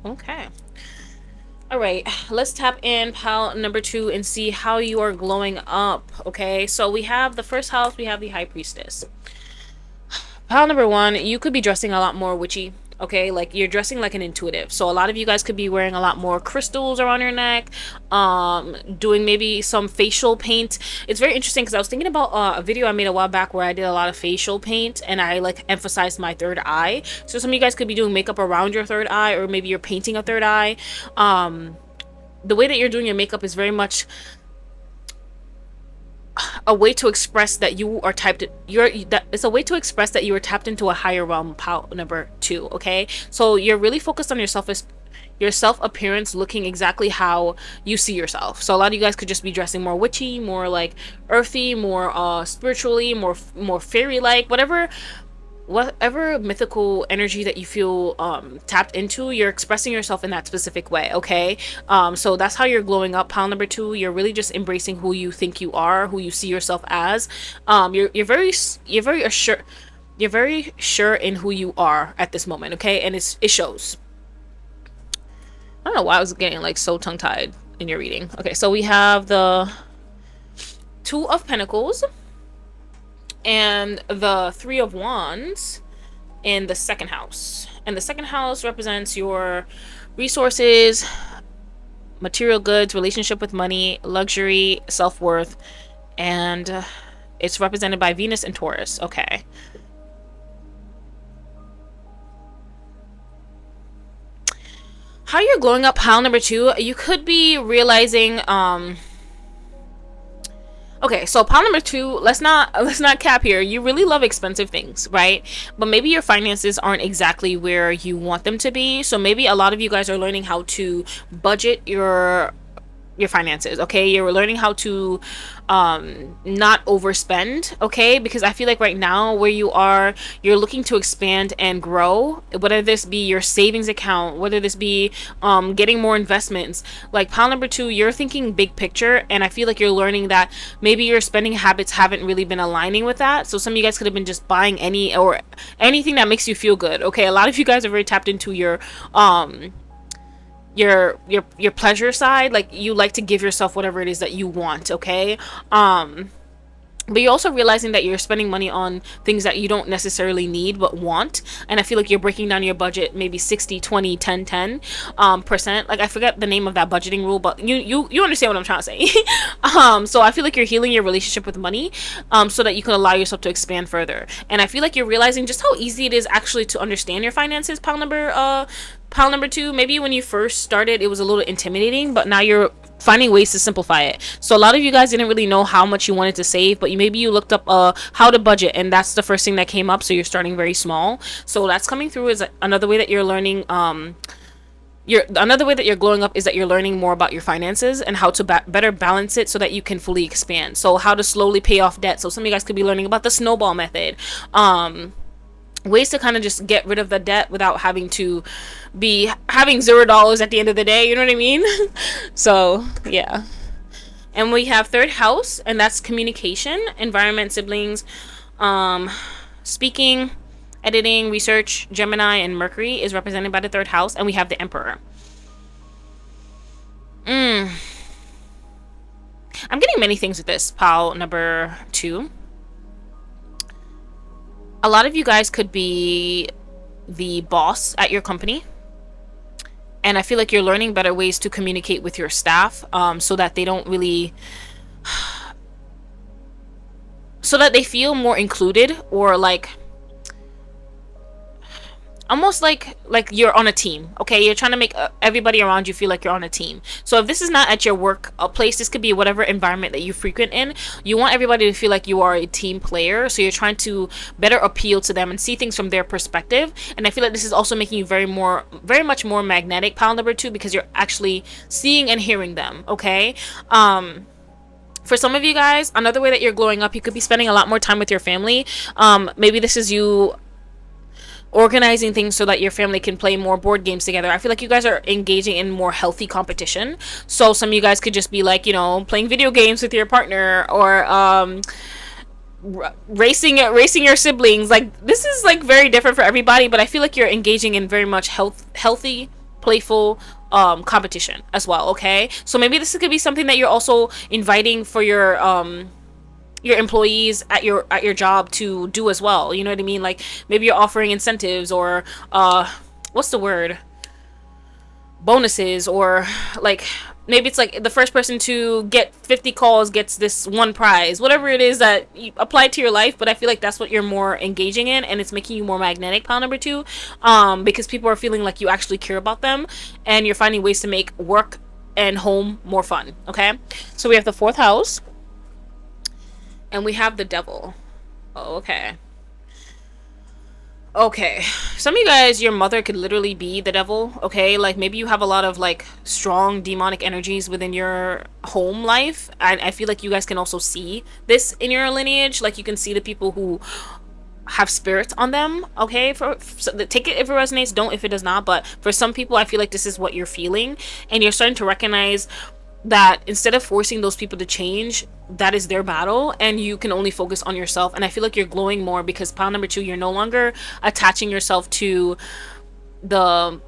Okay. All right, let's tap in pile number two and see how you are glowing up. Okay, so we have the first house, we have the High Priestess. Pile number one, you could be dressing a lot more witchy. Okay, like you're dressing like an intuitive. So a lot of you guys could be wearing a lot more crystals around your neck, doing maybe some facial paint. It's very interesting because I was thinking about a video I made a while back where I did a lot of facial paint and I like emphasized my third eye. So some of you guys could be doing makeup around your third eye, or maybe you're painting a third eye. The way that you're doing your makeup is very much a way to express that you are it's a way to express that you are tapped into a higher realm, pile number 2. Okay, so you're really focused on your self appearance, looking exactly how you see yourself. So a lot of you guys could just be dressing more witchy, more like earthy, more spiritually, more fairy like, whatever mythical energy that you feel tapped into, you're expressing yourself in that specific way. Okay, so that's how you're glowing up, pile number 2. You're really just embracing who you think you are, who you see yourself as. You're very assured, you're very sure in who you are at this moment. Okay, and it shows. I don't know why I was getting like so tongue-tied in your reading. Okay, so we have the 2 of Pentacles and the 3 of Wands in the 2nd house. And the 2nd house represents your resources, material goods, relationship with money, luxury, self-worth, and it's represented by Venus and Taurus. Okay. How you're glowing up, pile number 2, you could be realizing okay, so pile number 2, let's not cap here. You really love expensive things, right? But maybe your finances aren't exactly where you want them to be. So maybe a lot of you guys are learning how to budget your finances. Okay, you're learning how to not overspend. Okay, because I feel like right now where you are, you're looking to expand and grow, whether this be your savings account, whether this be getting more investments. Like pile number 2, you're thinking big picture, and I feel like you're learning that maybe your spending habits haven't really been aligning with that. So some of you guys could have been just buying anything that makes you feel good. Okay, a lot of you guys are very tapped into your pleasure side. Like you like to give yourself whatever it is that you want. Okay, but you're also realizing that you're spending money on things that you don't necessarily need but want, and I feel like you're breaking down your budget maybe 60 20 10 10 percent. Like I forget the name of that budgeting rule, but you understand what I'm trying to say. So I feel like you're healing your relationship with money so that you can allow yourself to expand further. And I feel like you're realizing just how easy it is actually to understand your finances, pile number 2. Maybe when you first started it was a little intimidating, but now you're finding ways to simplify it. So a lot of you guys didn't really know how much you wanted to save, but maybe you looked up how to budget, and that's the first thing that came up. So you're starting very small. So that's coming through is another way that you're learning. Another way that you're glowing up is that you're learning more about your finances and how to better balance it so that you can fully expand. So how to slowly pay off debt. So some of you guys could be learning about the snowball method. Ways to kind of just get rid of the debt without having to be having $0 at the end of the day. You know what I mean? So yeah. And we have 3rd house, and that's communication, environment, siblings, speaking, editing, research. Gemini and Mercury is represented by the 3rd house, and we have the Emperor. I'm getting many things with this, pile number 2. A lot of you guys could be the boss at your company, and I feel like you're learning better ways to communicate with your staff so that they don't really so that they feel more included, or like almost like you're on a team. Okay, you're trying to make everybody around you feel like you're on a team. So if this is not at your work place, this could be whatever environment that you frequent in. You want everybody to feel like you are a team player, so you're trying to better appeal to them and see things from their perspective. And I feel like this is also making you very much more magnetic, pile number 2, because you're actually seeing and hearing them. Okay, for some of you guys, another way that you're glowing up, you could be spending a lot more time with your family. Maybe this is you organizing things so that your family can play more board games together. I feel like you guys are engaging in more healthy competition. So some of you guys could just be like, playing video games with your partner, or racing your siblings. Like this is like very different for everybody, but I feel like you're engaging in very much healthy, playful competition as well. Okay, so maybe this could be something that you're also inviting for your employees at your job to do as well. You know what I mean? Like maybe you're offering incentives, or what's the word, bonuses, or like maybe it's like the first person to get 50 calls gets this one prize, whatever it is that you apply to your life. But I feel like that's what you're more engaging in, and it's making you more magnetic, pile number 2, because people are feeling like you actually care about them, and you're finding ways to make work and home more fun. Okay, so we have the 4th house, And we have the devil. Oh, okay. Okay. Some of you guys, your mother could literally be the devil, okay? Like maybe you have a lot of like strong demonic energies within your home life. I feel like you guys can also see this in your lineage. Like you can see the people who have spirits on them, okay? So take it if it resonates, don't if it does not. But for some people, I feel like this is what you're feeling, and you're starting to recognize that instead of forcing those people to change, that is their battle, and you can only focus on yourself. And I feel like you're glowing more because pile number 2, you're no longer attaching yourself to the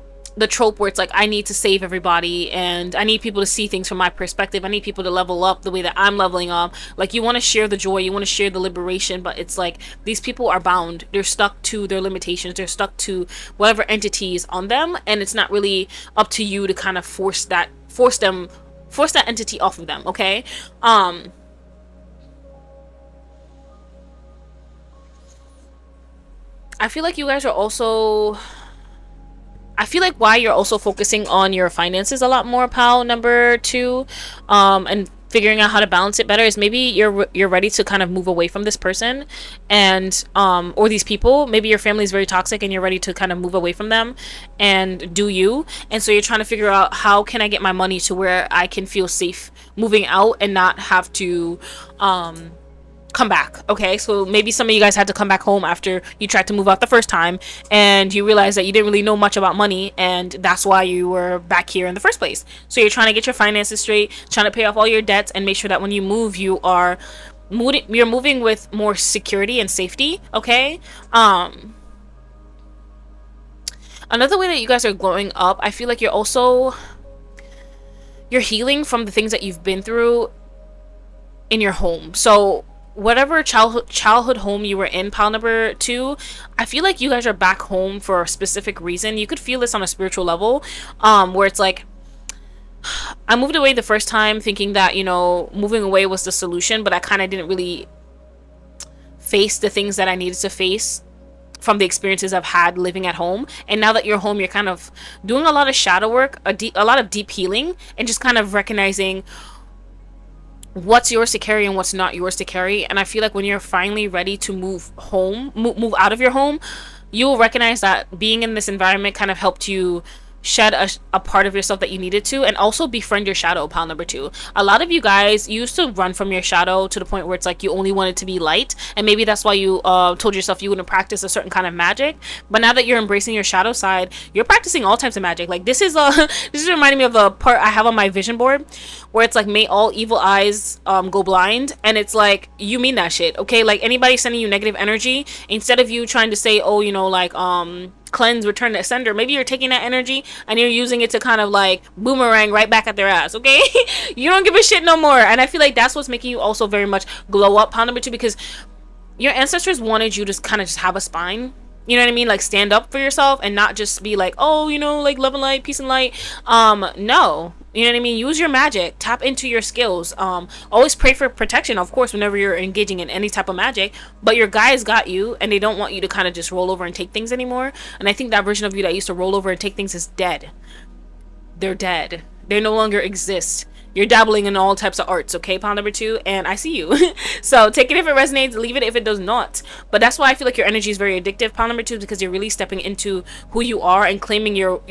trope where it's like I need to save everybody and I need people to see things from my perspective. I need people to level up the way that I'm leveling up. Like you want to share the joy, you want to share the liberation, but it's like these people are bound. They're stuck to their limitations. They're stuck to whatever entity is on them, and it's not really up to you to kind of force that entity off of them, okay? I feel like you guys are also, I feel like why you're also focusing on your finances a lot more, pal number 2, and figuring out how to balance it better is maybe you're ready to kind of move away from this person, and or these people. Maybe your family is very toxic and you're ready to kind of move away from them and do you. And so you're trying to figure out, how can I get my money to where I can feel safe moving out and not have to come back. Okay, so maybe some of you guys had to come back home after you tried to move out the first time and you realized that you didn't really know much about money, and that's why you were back here in the first place. So you're trying to get your finances straight, trying to pay off all your debts, and make sure that when you move, you're moving with more security and safety. Okay. Another way that you guys are glowing up, I feel like you're healing from the things that you've been through in your home. So whatever childhood home you were in, pile number 2, I feel like you guys are back home for a specific reason. You could feel this on a spiritual level, where it's like, I moved away the first time thinking that, you know, moving away was the solution, but I kind of didn't really face the things that I needed to face from the experiences I've had living at home. And now that you're home, you're kind of doing a lot of shadow work, a lot of deep healing, and just kind of recognizing what's yours to carry and what's not yours to carry. And I feel like when you're finally ready to move move out of your home, you'll recognize that being in this environment kind of helped you shed a part of yourself that you needed to, and also befriend your shadow, pile number 2. A lot of you guys used to run from your shadow to the point where it's like you only wanted to be light, and maybe that's why you told yourself you wouldn't practice a certain kind of magic. But now that you're embracing your shadow side, you're practicing all types of magic. Like this is this is reminding me of the part I have on my vision board where it's like, may all evil eyes go blind, and it's like, you mean that shit, okay? Like anybody sending you negative energy, instead of you trying to say, oh, you know, like cleanse, return to sender, maybe you're taking that energy and you're using it to kind of like boomerang right back at their ass, okay? You don't give a shit no more. And I feel like that's what's making you also very much glow up, pile number 2, because your ancestors wanted you to kind of just have a spine. You know what I mean? Like stand up for yourself and not just be like, oh, you know, like love and light, peace and light. No. You know what I mean? Use your magic. Tap into your skills. Always pray for protection, of course, whenever you're engaging in any type of magic. But your guys got you, and they don't want you to kind of just roll over and take things anymore. And I think that version of you that used to roll over and take things is dead. They're dead. They no longer exist. You're dabbling in all types of arts, okay, pile number 2, and I see you. So take it if it resonates, leave it if it does not. But that's why I feel like your energy is very addictive, pile number 2, because you're really stepping into who you are and claiming your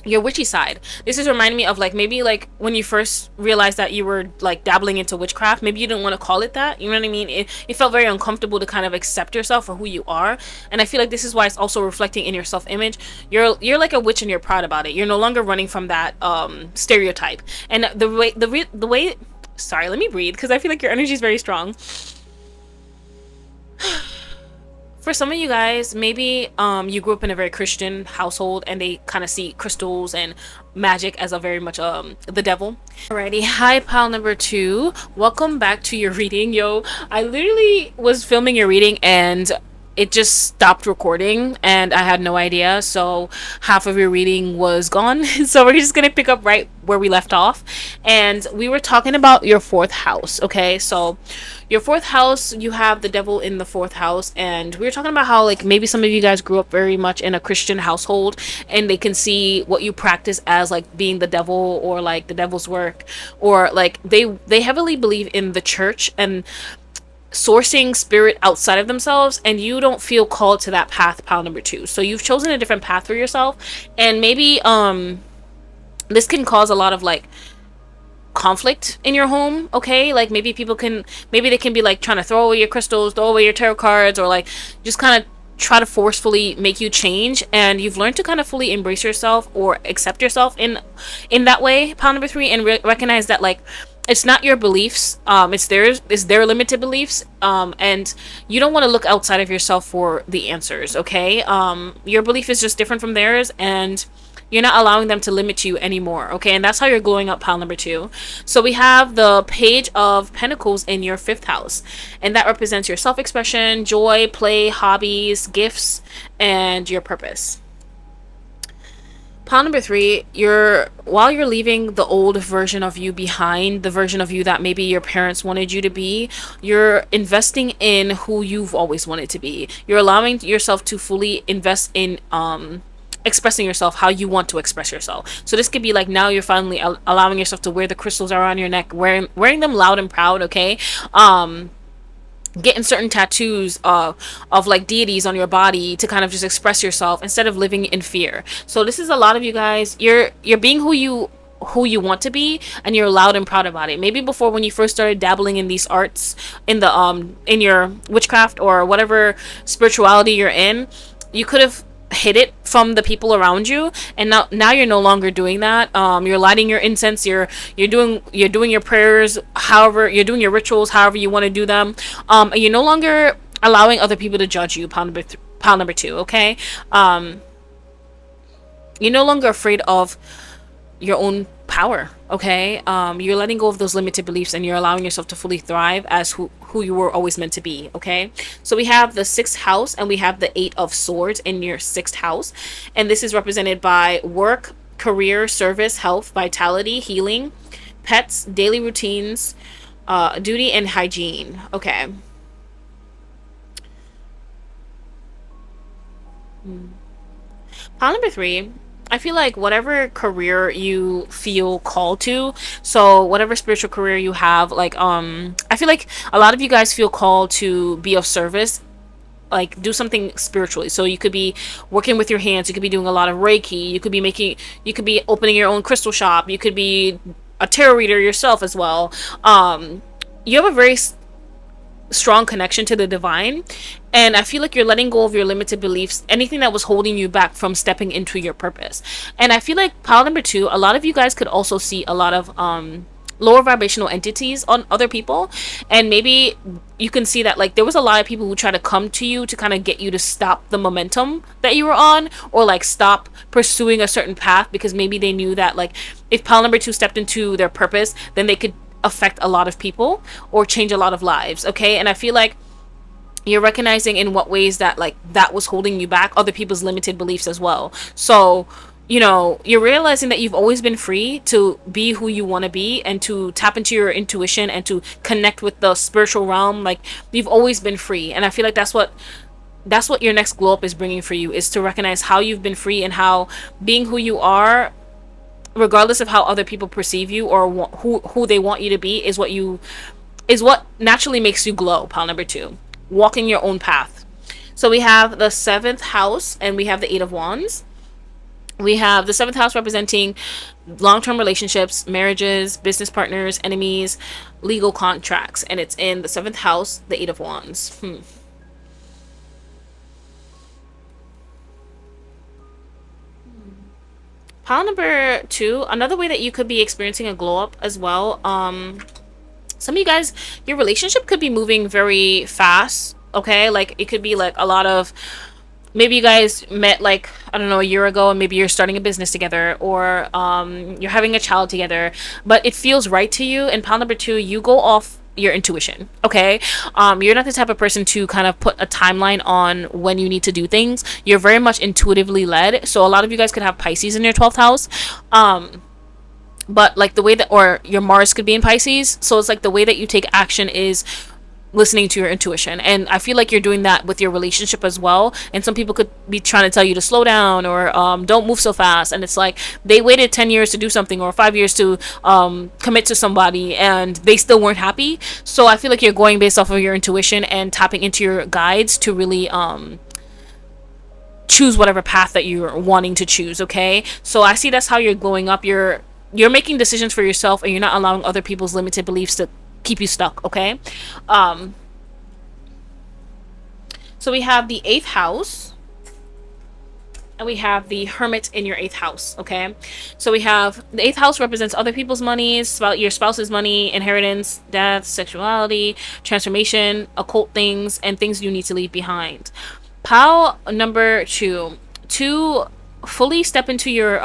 witchy side. This is reminding me of like maybe like when you first realized that you were like dabbling into witchcraft. Maybe you didn't want to call it that, you know what I mean? It felt very uncomfortable to kind of accept yourself for who you are. And I feel like this is why it's also reflecting in your self-image. You're like a witch and you're proud about it. You're no longer running from that stereotype. And the way sorry, let me breathe because I feel like your energy is very strong. For some of you guys, maybe you grew up in a very Christian household and they kind of see crystals and magic as a very much the devil. Alrighty, hi pile number 2. Welcome back to your reading. Yo, I literally was filming your reading and it just stopped recording and I had no idea, so half of your reading was gone. So we're just gonna pick up right where we left off, and we were talking about your 4th house. Okay, so your 4th house, you have the devil in the 4th house, and we were talking about how like maybe some of you guys grew up very much in a Christian household and they can see what you practice as like being the devil or like the devil's work, or like they heavily believe in the church. And sourcing spirit outside of themselves, and you don't feel called to that path, pile number 2. So you've chosen a different path for yourself, and maybe this can cause a lot of like conflict in your home. Okay, like maybe they can be like trying to throw away your crystals, throw away your tarot cards, or like just kind of try to forcefully make you change, and you've learned to kind of fully embrace yourself or accept yourself in that way, pile number 3, and recognize that like it's not your beliefs, it's their limited beliefs, and you don't want to look outside of yourself for the answers. Okay, your belief is just different from theirs, and you're not allowing them to limit you anymore. Okay, and that's how you're glowing up, pile number 2. So we have the Page of Pentacles in your 5th house, and that represents your self-expression, joy, play, hobbies, gifts, and your purpose. Pile number 3, while you're leaving the old version of you behind, the version of you that maybe your parents wanted you to be, you're investing in who you've always wanted to be. You're allowing yourself to fully invest in expressing yourself how you want to express yourself. So this could be like, now you're finally allowing yourself to wear the crystals around your neck, wearing them loud and proud. Okay, getting certain tattoos of like deities on your body to kind of just express yourself instead of living in fear. So this is a lot of you guys, you're being who you want to be, and you're loud and proud about it. Maybe before, when you first started dabbling in these arts, in your witchcraft or whatever spirituality you're in, you could have hid it from the people around you, and now you're no longer doing that. You're lighting your incense, you're doing your prayers, however you're doing your rituals, however you want to do them. And you're no longer allowing other people to judge you, pile number 2. Okay, you're no longer afraid of your own power. Okay, you're letting go of those limited beliefs, and you're allowing yourself to fully thrive as who you were always meant to be. Okay, so we have the 6th house, and we have the 8 of Swords in your 6th house, and this is represented by work, career, service, health, vitality, healing, pets, daily routines, duty, and hygiene. Okay. Pile number 3, I feel like whatever career you feel called to, so whatever spiritual career you have, like I feel like a lot of you guys feel called to be of service, like do something spiritually. So you could be working with your hands, you could be doing a lot of Reiki, you could be opening your own crystal shop, you could be a tarot reader yourself as well. You have a very strong connection to the divine, and I feel like you're letting go of your limited beliefs, anything that was holding you back from stepping into your purpose. And I feel like, pile number 2, a lot of you guys could also see a lot of lower vibrational entities on other people, and maybe you can see that like there was a lot of people who try to come to you to kind of get you to stop the momentum that you were on, or like stop pursuing a certain path, because maybe they knew that like if pile number 2 stepped into their purpose, then they could affect a lot of people or change a lot of lives. Okay, and I feel like you're recognizing in what ways that like that was holding you back, other people's limited beliefs as well. So you're realizing that you've always been free to be who you want to be, and to tap into your intuition, and to connect with the spiritual realm. Like, you've always been free, and I feel like that's what your next glow up is bringing for you, is to recognize how you've been free, and how being who you are, regardless of how other people perceive you or who they want you to be, is what naturally makes you glow, pile number 2, walking your own path. So we have the 7th house, and we have the 8 of Wands. We have the 7th house representing long-term relationships, marriages, business partners, enemies, legal contracts, and it's in the 7th house, the 8 of Wands. Pile number 2, another way that you could be experiencing a glow up as well. Some of you guys, your relationship could be moving very fast. Okay, like it could be like a lot of, maybe you guys met like, I don't know, a year ago, and maybe you're starting a business together, or you're having a child together, but it feels right to you. And pile number 2, you go off your intuition. Okay, you're not the type of person to kind of put a timeline on when you need to do things. You're very much intuitively led. So a lot of you guys could have Pisces in your 12th house, but like the way that, or your Mars could be in Pisces, so it's like the way that you take action is listening to your intuition. And I feel like you're doing that with your relationship as well. And some people could be trying to tell you to slow down, or don't move so fast. And it's like they waited 10 years to do something, or 5 years to commit to somebody, and they still weren't happy. So I feel like you're going based off of your intuition and tapping into your guides to really choose whatever path that you're wanting to choose. Okay, so I see that's how you're glowing up. You're making decisions for yourself, and you're not allowing other people's limited beliefs to keep you stuck. Okay, um so we have the eighth house, and we have the hermit in your eighth house. Okay, so we have the eighth house represents other people's monies, about your spouse's money, inheritance, death, sexuality, transformation, occult things, and things you need to leave behind. Pile number two, to fully step into your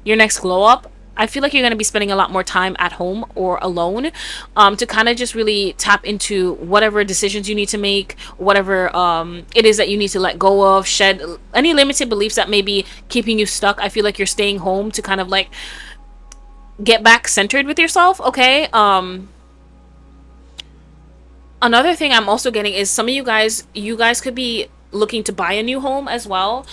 next glow up, I feel like you're going to be spending a lot more time at home or alone, to kind of just really tap into whatever decisions you need to make, whatever it is that you need to let go of, shed any limited beliefs that may be keeping you stuck. I feel like you're staying home to kind of like get back centered with yourself. Okay, another thing I'm also getting is some of you guys could be looking to buy a new home as well.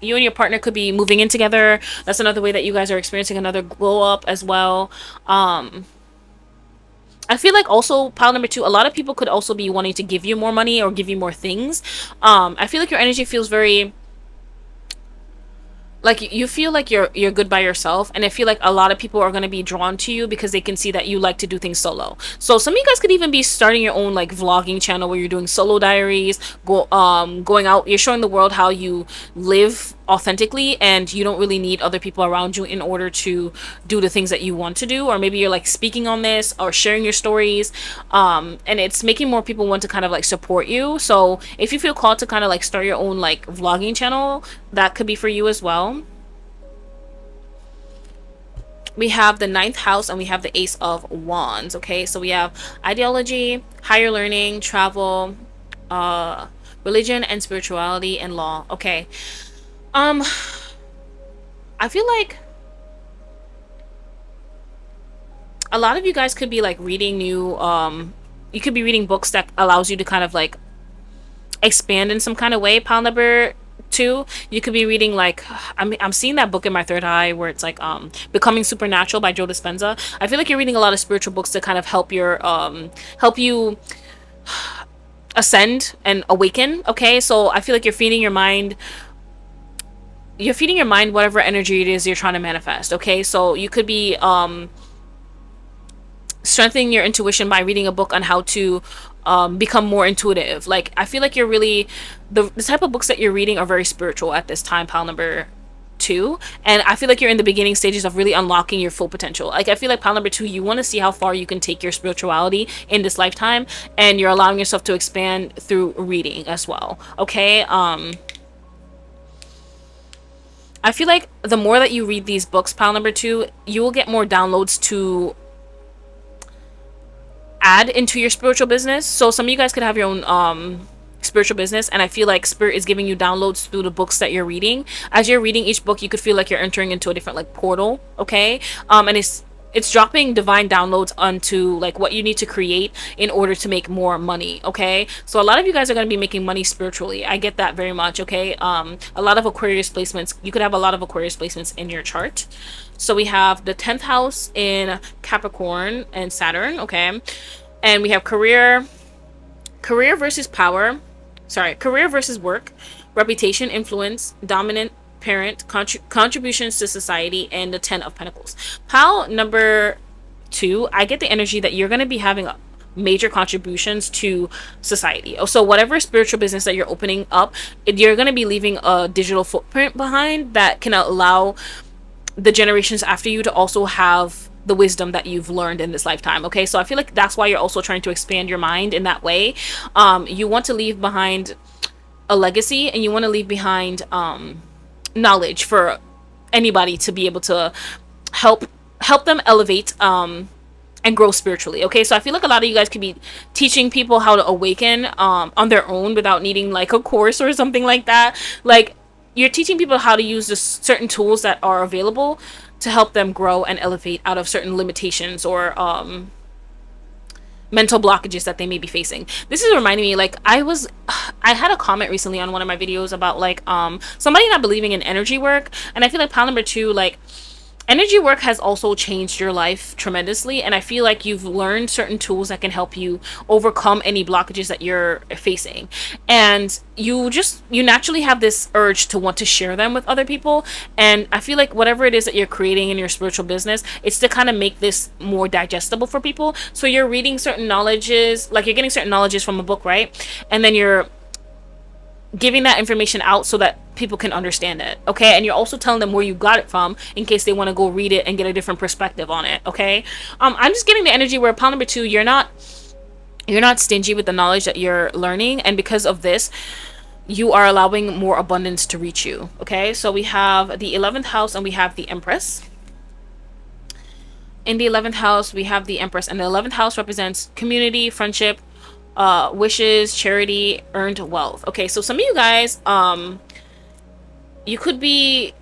You and your partner could be moving in together. That's another way that you guys are experiencing another glow up as well. I feel like also pile number two, a lot of people could also be wanting to give you more money or give you more things. I feel like your energy feels very like you feel like you're good by yourself, and I feel like a lot of people are going to be drawn to you because they can see that you like to do things solo. So some of you guys could even be starting your own like vlogging channel where you're doing solo diaries, going out, you're showing the world how you live authentically, and you don't really need other people around you in order to do the things that you want to do. Or maybe you're like speaking on this or sharing your stories, and it's making more people want to kind of like support you. So if you feel called to kind of like start your own like vlogging channel, that could be for you as well. We have the ninth house, and we have the ace of wands. Okay, so we have ideology, higher learning, travel, uh religion and spirituality, and law. Okay, um I feel like a lot of you guys could be like reading new you could be reading books that allows you to kind of like expand in some kind of way. Pile number two, you could be reading like I'm seeing that book in my third eye where it's like Becoming Supernatural by Joe Dispenza. I feel like you're reading a lot of spiritual books to kind of help you ascend and awaken. Okay, so I feel like you're feeding your mind whatever energy it is you're trying to manifest. Okay, so you could be strengthening your intuition by reading a book on how to become more intuitive. Like I feel like you're really the type of books that you're reading are very spiritual at this time, pile number two. And I feel like you're in the beginning stages of really unlocking your full potential. Like I feel like pile number two, you want to see how far you can take your spirituality in this lifetime, and you're allowing yourself to expand through reading as well. Okay, I feel like the more that you read these books, pile number two, you will get more downloads to add into your spiritual business. So some of you guys could have your own spiritual business, and I feel like spirit is giving you downloads through the books that you're reading. As you're reading each book, you could feel like you're entering into a different like portal. Okay, and it's dropping divine downloads onto like what you need to create in order to make more money. Okay, so a lot of you guys are going to be making money spiritually. I get that very much. Okay, a lot of Aquarius placements, you could have a lot of Aquarius placements in your chart. So we have the 10th house in Capricorn and Saturn. Okay, and we have career versus power, career versus work, reputation, influence, dominant parent, contributions to society, and the 10 of Pentacles. Pile number two, I get the energy that you're going to be having major contributions to society. So whatever spiritual business that you're opening up, you're going to be leaving a digital footprint behind that can allow the generations after you to also have the wisdom that you've learned in this lifetime. Okay, so I feel like that's why you're also trying to expand your mind in that way. You want to leave behind a legacy, and you want to leave behind knowledge for anybody to be able to help them elevate and grow spiritually. Okay, so I feel like a lot of you guys could be teaching people how to awaken on their own without needing like a course or something like that. Like you're teaching people how to use the certain tools that are available to help them grow and elevate out of certain limitations or mental blockages that they may be facing. This is reminding me, like, I had a comment recently on one of my videos about like somebody not believing in energy work, and I feel like pile number 2, like, energy work has also changed your life tremendously, and I feel like you've learned certain tools that can help you overcome any blockages that you're facing, and you naturally have this urge to want to share them with other people. And I feel like whatever it is that you're creating in your spiritual business, it's to kind of make this more digestible for people. So you're reading certain knowledges, like you're getting certain knowledges from a book, right? And then you're giving that information out so that people can understand it, okay? And you're also telling them where you got it from in case they want to go read it and get a different perspective on it, okay? I'm just getting the energy where pile number 2, you're not stingy with the knowledge that you're learning, and because of this, you are allowing more abundance to reach you, okay? So we have the 11th house and we have the Empress. In the 11th house, we have the Empress, and the 11th house represents community, friendship, wishes, charity, earned wealth. Okay, so some of you guys, you could be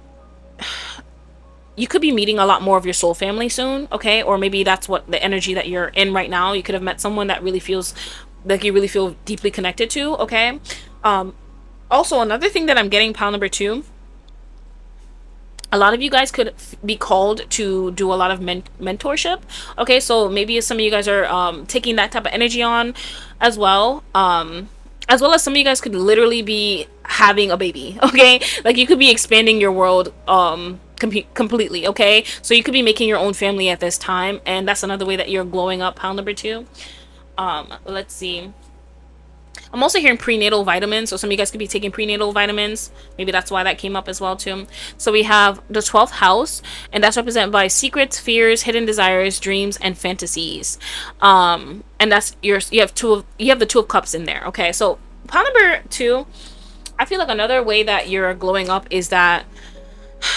meeting a lot more of your soul family soon, okay? Or maybe that's what the energy that you're in right now. You could have met someone that really feels like you really feel deeply connected to, okay? Also, another thing that I'm getting, pile number 2, a lot of you guys could be called to do a lot of mentorship, okay? So maybe some of you guys are taking that type of energy on as well as some of you guys could literally be having a baby, okay? Like you could be expanding your world completely, okay? So you could be making your own family at this time, and that's another way that you're glowing up, pile number 2. Let's see. I'm also hearing prenatal vitamins, so some of you guys could be taking prenatal vitamins. Maybe that's why that came up as well too. So we have the 12th house, and that's represented by secrets, fears, hidden desires, dreams, and fantasies. And that's you have the 2 of cups in there. Okay, so pile number 2, I feel like another way that you're glowing up is that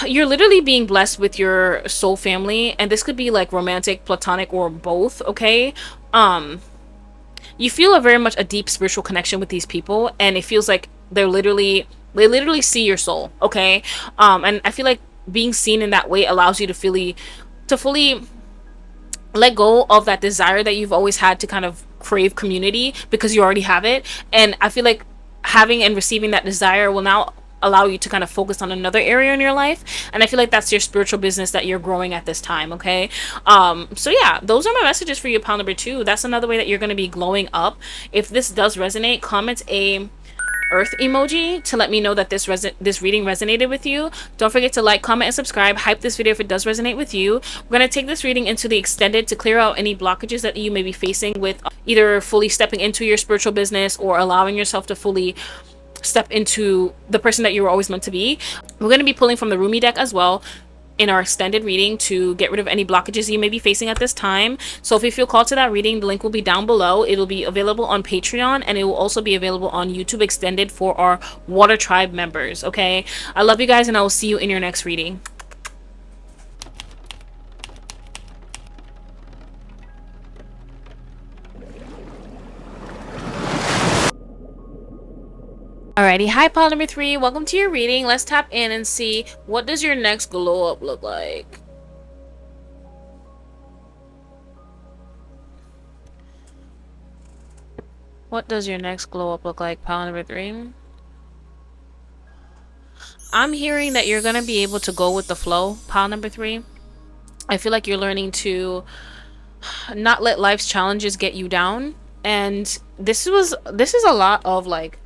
you're literally being blessed with your soul family, and this could be like romantic, platonic, or both, okay? You feel very much a deep spiritual connection with these people, and it feels like they literally see your soul, okay? And I feel like being seen in that way allows you to fully let go of that desire that you've always had to kind of crave community, because you already have it. And I feel like having and receiving that desire will now allow you to kind of focus on another area in your life, and I feel like that's your spiritual business that you're growing at this time, okay? So yeah, those are my messages for you, pile number 2. That's another way that you're going to be glowing up. If this does resonate, comment a earth emoji to let me know that this reading resonated with you. Don't forget to like, comment, and subscribe. Hype this video if it does resonate with you. We're going to take this reading into the extended to clear out any blockages that you may be facing with either fully stepping into your spiritual business or allowing yourself to fully step into the person that you were always meant to be. We're going to be pulling from the Rumi deck as well in our extended reading to get rid of any blockages you may be facing at this time. So if you feel called to that reading, the link will be down below. It'll be available on Patreon, and it will also be available on YouTube Extended for our Water Tribe members, okay? I love you guys, and I will see you in your next reading. Alrighty, hi pile number 3, welcome to your reading. Let's tap in and see, what does your next glow up look like? What does your next glow up look like, pile number 3? I'm hearing that you're gonna be able to go with the flow, pile number 3. I feel like you're learning to not let life's challenges get you down, and this is a lot of like,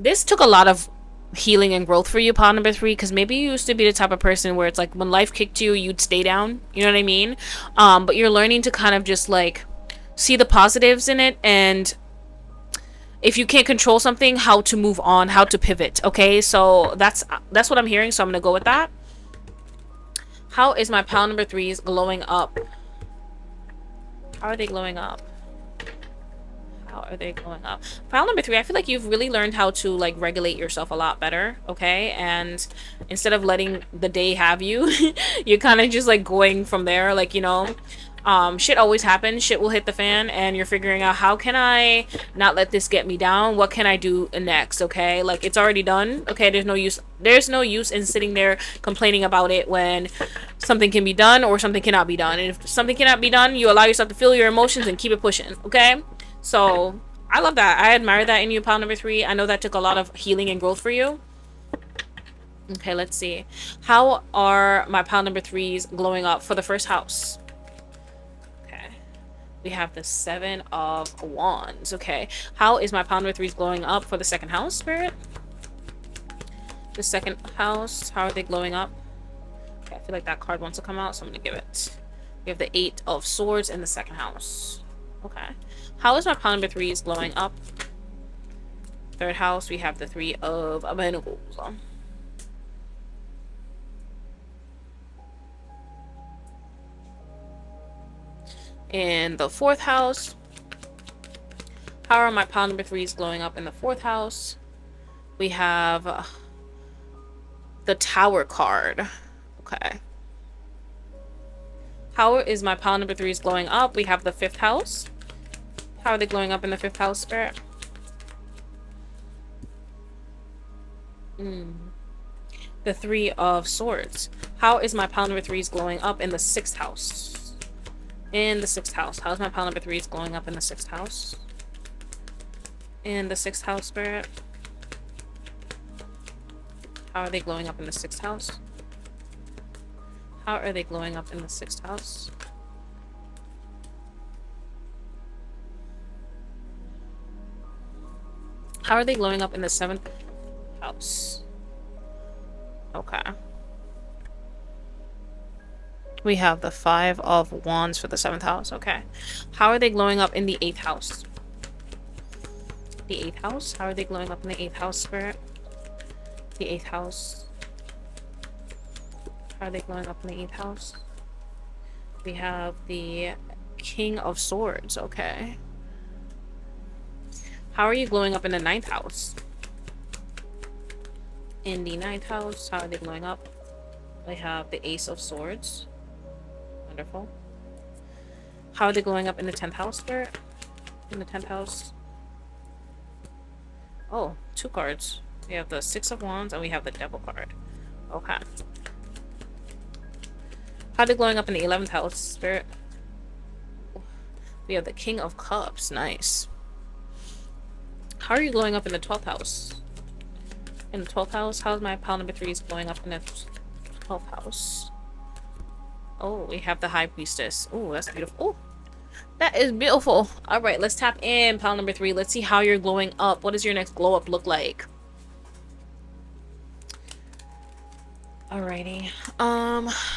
this took a lot of healing and growth for you, pile number 3, because maybe you used to be the type of person where it's like when life kicked you, you'd stay down, you know what I mean? But you're learning to kind of just like see the positives in it, and if you can't control something, how to move on, how to pivot, okay? So that's what I'm hearing, so I'm gonna go with that. How is my pile number 3s glowing up? How are they glowing up? How are they going up? Pile number 3, I feel like you've really learned how to like regulate yourself a lot better, okay? And instead of letting the day have you, you're kind of just like going from there, like, you know, shit always happens, shit will hit the fan, and you're figuring out, how can I not let this get me down? What can I do next? Okay, like, it's already done, okay? There's no use in sitting there complaining about it when something can be done or something cannot be done. And if something cannot be done, you allow yourself to feel your emotions and keep it pushing. Okay, so I love that. I admire that in you, pile number 3. I know that took a lot of healing and growth for you. Okay, let's see. How are my pile number 3s glowing up for the first house? Okay, we have the 7 of Wands. Okay, how is my pile number 3s glowing up for the second house, Spirit? The second house, how are they glowing up? Okay, I feel like that card wants to come out, so I'm gonna give it. We have the 8 of Swords in the second house. Okay, how is my pile number 3s glowing up? Third house, we have the 3 of Pentacles. In the fourth house, how are my pile number 3s glowing up in the fourth house? We have the Tower card. Okay. How is my pile number 3s glowing up? We have the fifth house. How are they glowing up in the fifth house, Spirit? The 3 of Swords. How is my pile number 3s glowing up in the sixth house? In the sixth house. How's my pile number 3s glowing up in the sixth house? In the sixth house, Spirit. How are they glowing up in the sixth house? How are they glowing up in the sixth house? How are they glowing up in the seventh house? Okay. We have the 5 of Wands for the 7th house. Okay. How are they glowing up in the 8th house? The 8th house? How are they glowing up in the 8th house, Spirit? The 8th house. How are they glowing up in the 8th house? We have the King of Swords. Okay. How are you glowing up in the 9th house? In the 9th house, how are they glowing up? We have the Ace of Swords. Wonderful. How are they glowing up in the 10th house, Spirit? In the 10th house. Oh, 2 cards. We have the 6 of Wands and we have the Devil card. Okay. How are they glowing up in the 11th house, Spirit? We have the King of Cups. Nice. How are you glowing up in the 12th house? In the 12th house, how's my pile number 3s glowing up in the 12th house? Oh, we have the High Priestess. Oh, that's beautiful. Oh, that is beautiful. All right, let's tap in pile number 3. Let's see how you're glowing up. What does your next glow up look like? Alrighty.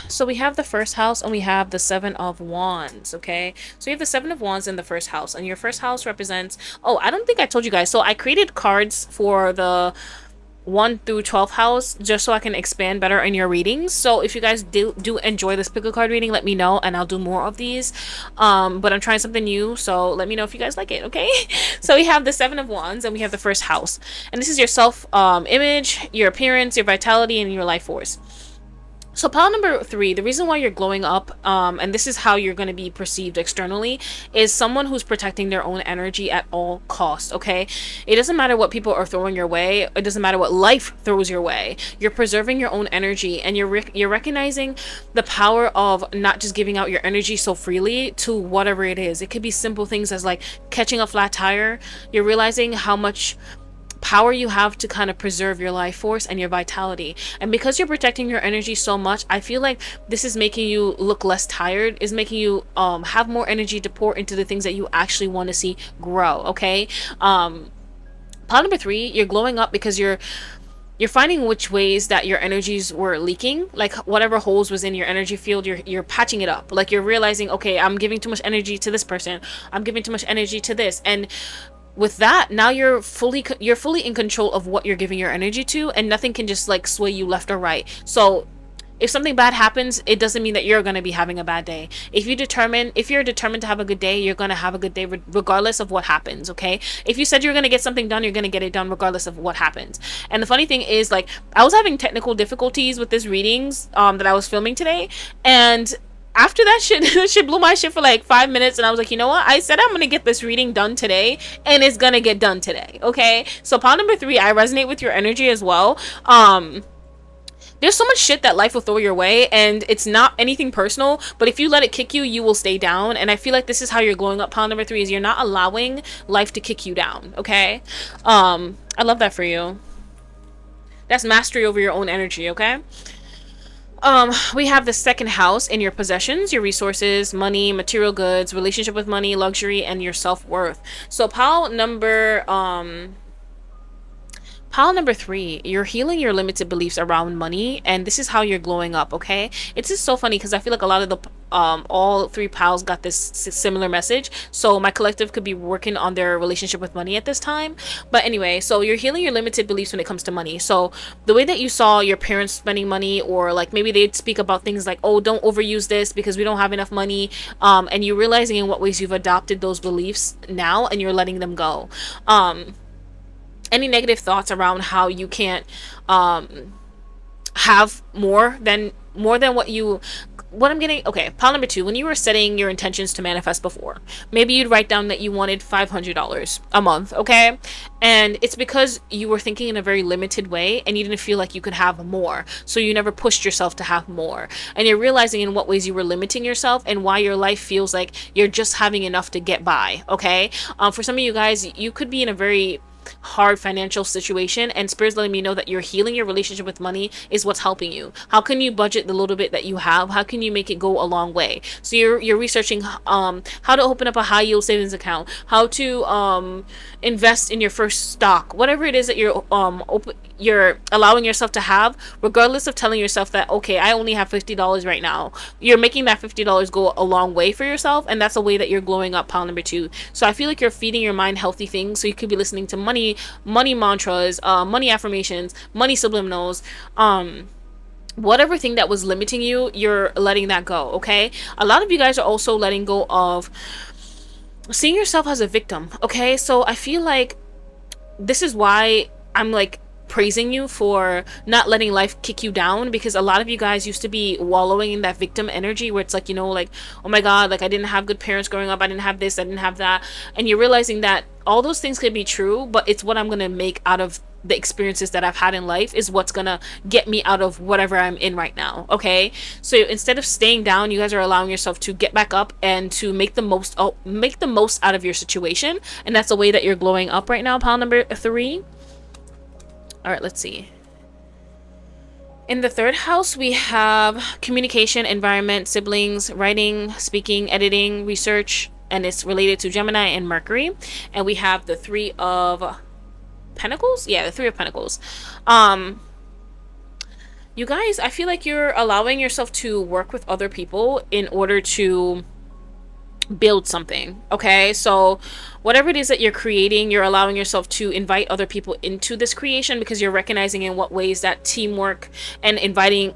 So we have the first house and we have the 7 of Wands. Okay, so you have the 7 of Wands in the first house, and your first house represents, oh, I don't think I told you guys, so I created cards for the 1 through 12th house just so I can expand better in your readings. So if you guys do enjoy this pick a card reading, let me know and I'll do more of these. But I'm trying something new, so let me know if you guys like it. Okay. So we have the 7 of Wands and we have the first house, and this is your self image, your appearance, your vitality, and your life force. So pile number 3, the reason why you're glowing up, and this is how you're going to be perceived externally, is someone who's protecting their own energy at all costs. Okay, it doesn't matter what people are throwing your way. It doesn't matter what life throws your way. You're preserving your own energy, and you're recognizing the power of not just giving out your energy so freely to whatever it is. It could be simple things as like catching a flat tire. You're realizing how much power you have to kind of preserve your life force and your vitality, and because you're protecting your energy so much, I feel like this is making you look less tired, is making you have more energy to pour into the things that you actually want to see grow. Okay, pile number 3, you're glowing up because you're finding which ways that your energies were leaking, like whatever holes was in your energy field, you're patching it up. Like you're realizing, okay, I'm giving too much energy to this person, I'm giving too much energy to this, and with that, now you're fully in control of what you're giving your energy to, and nothing can just like sway you left or right. So if something bad happens, it doesn't mean that you're going to be having a bad day. If you're determined to have a good day, you're going to have a good day regardless of what happens. Okay, if you said you're going to get something done, you're going to get it done regardless of what happens. And the funny thing is, like, I was having technical difficulties with this readings that I was filming today, and after that shit blew my shit for like 5 minutes, and I was like, you know what, I said I'm gonna get this reading done today, and it's gonna get done today. Okay, so pile number 3, I resonate with your energy as well. there's so much shit that life will throw your way, and it's not anything personal, but if you let it kick you, you will stay down. And I feel like this is how you're glowing up. Pile number 3 is you're not allowing life to kick you down. Okay, I love that for you. That's mastery over your own energy. Okay. We have the second house in your possessions, your resources, money, material goods, relationship with money, luxury, and your self-worth. So pile number 3, you're healing your limited beliefs around money, and this is how you're glowing up. Okay, it's just so funny because I feel like a lot of the all 3 piles got this similar message. So my collective could be working on their relationship with money at this time. But anyway, so you're healing your limited beliefs when it comes to money. So the way that you saw your parents spending money, or like maybe they'd speak about things like, oh, don't overuse this because we don't have enough money, and you're realizing in what ways you've adopted those beliefs now, and you're letting them go. Any negative thoughts around how you can't have more than what I'm getting. Okay, pile number 2, when you were setting your intentions to manifest before, maybe you'd write down that you wanted $500 a month. Okay, and it's because you were thinking in a very limited way and you didn't feel like you could have more, so you never pushed yourself to have more, and you're realizing in what ways you were limiting yourself and why your life feels like you're just having enough to get by. Okay, for some of you guys, you could be in a very hard financial situation, and spirit's letting me know that you're healing your relationship with money is what's helping you. How can you budget the little bit that you have? How can you make it go a long way? So you're researching how to open up a high yield savings account, how to invest in your first stock, whatever it is that you're allowing yourself to have, regardless of telling yourself that, okay, I only have $50 right now. You're making that $50 go a long way for yourself, and that's a way that you're glowing up. Pile number 2. So I feel like you're feeding your mind healthy things. So you could be listening to money mantras, money affirmations, money subliminals, whatever thing that was limiting you, you're letting that go. Okay, a lot of you guys are also letting go of seeing yourself as a victim. Okay, so I feel like this is why I'm like praising you for not letting life kick you down, because a lot of you guys used to be wallowing in that victim energy where it's like, you know, like, oh my god, like I didn't have good parents growing up, I didn't have this, I didn't have that, and you're realizing that all those things could be true, but it's what I'm gonna make out of the experiences that I've had in life is what's gonna get me out of whatever I'm in right now. Okay, so instead of staying down, you guys are allowing yourself to get back up and to make the most out of your situation, and that's the way that you're glowing up right now. Pile number 3. All right, let's see. In the third house, we have communication, environment, siblings, writing, speaking, editing, research, and it's related to Gemini and Mercury. And we have the 3 of Pentacles. Yeah, the 3 of Pentacles. You guys, I feel like you're allowing yourself to work with other people in order to build something. Okay, so whatever it is that you're creating, you're allowing yourself to invite other people into this creation, because you're recognizing in what ways that teamwork and inviting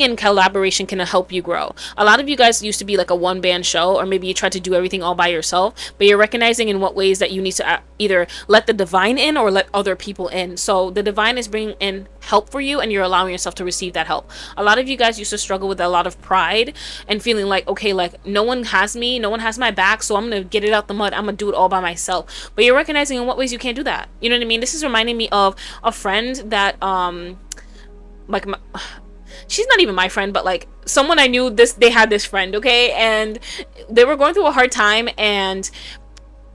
and collaboration can help you grow. A lot of you guys used to be like a one-man show, or maybe you tried to do everything all by yourself, but you're recognizing in what ways that you need to either let the divine in or let other people in. So the divine is bringing in help for you, and you're allowing yourself to receive that help. A lot of you guys used to struggle with a lot of pride and feeling like, okay, like no one has me, no one has my back, so I'm gonna get it out the mud, I'm gonna do it all by myself. But you're recognizing in what ways you can't do that. You know what I mean? This is reminding me of a friend that like she's not even my friend, but like someone I knew, they had this friend, okay, and they were going through a hard time, and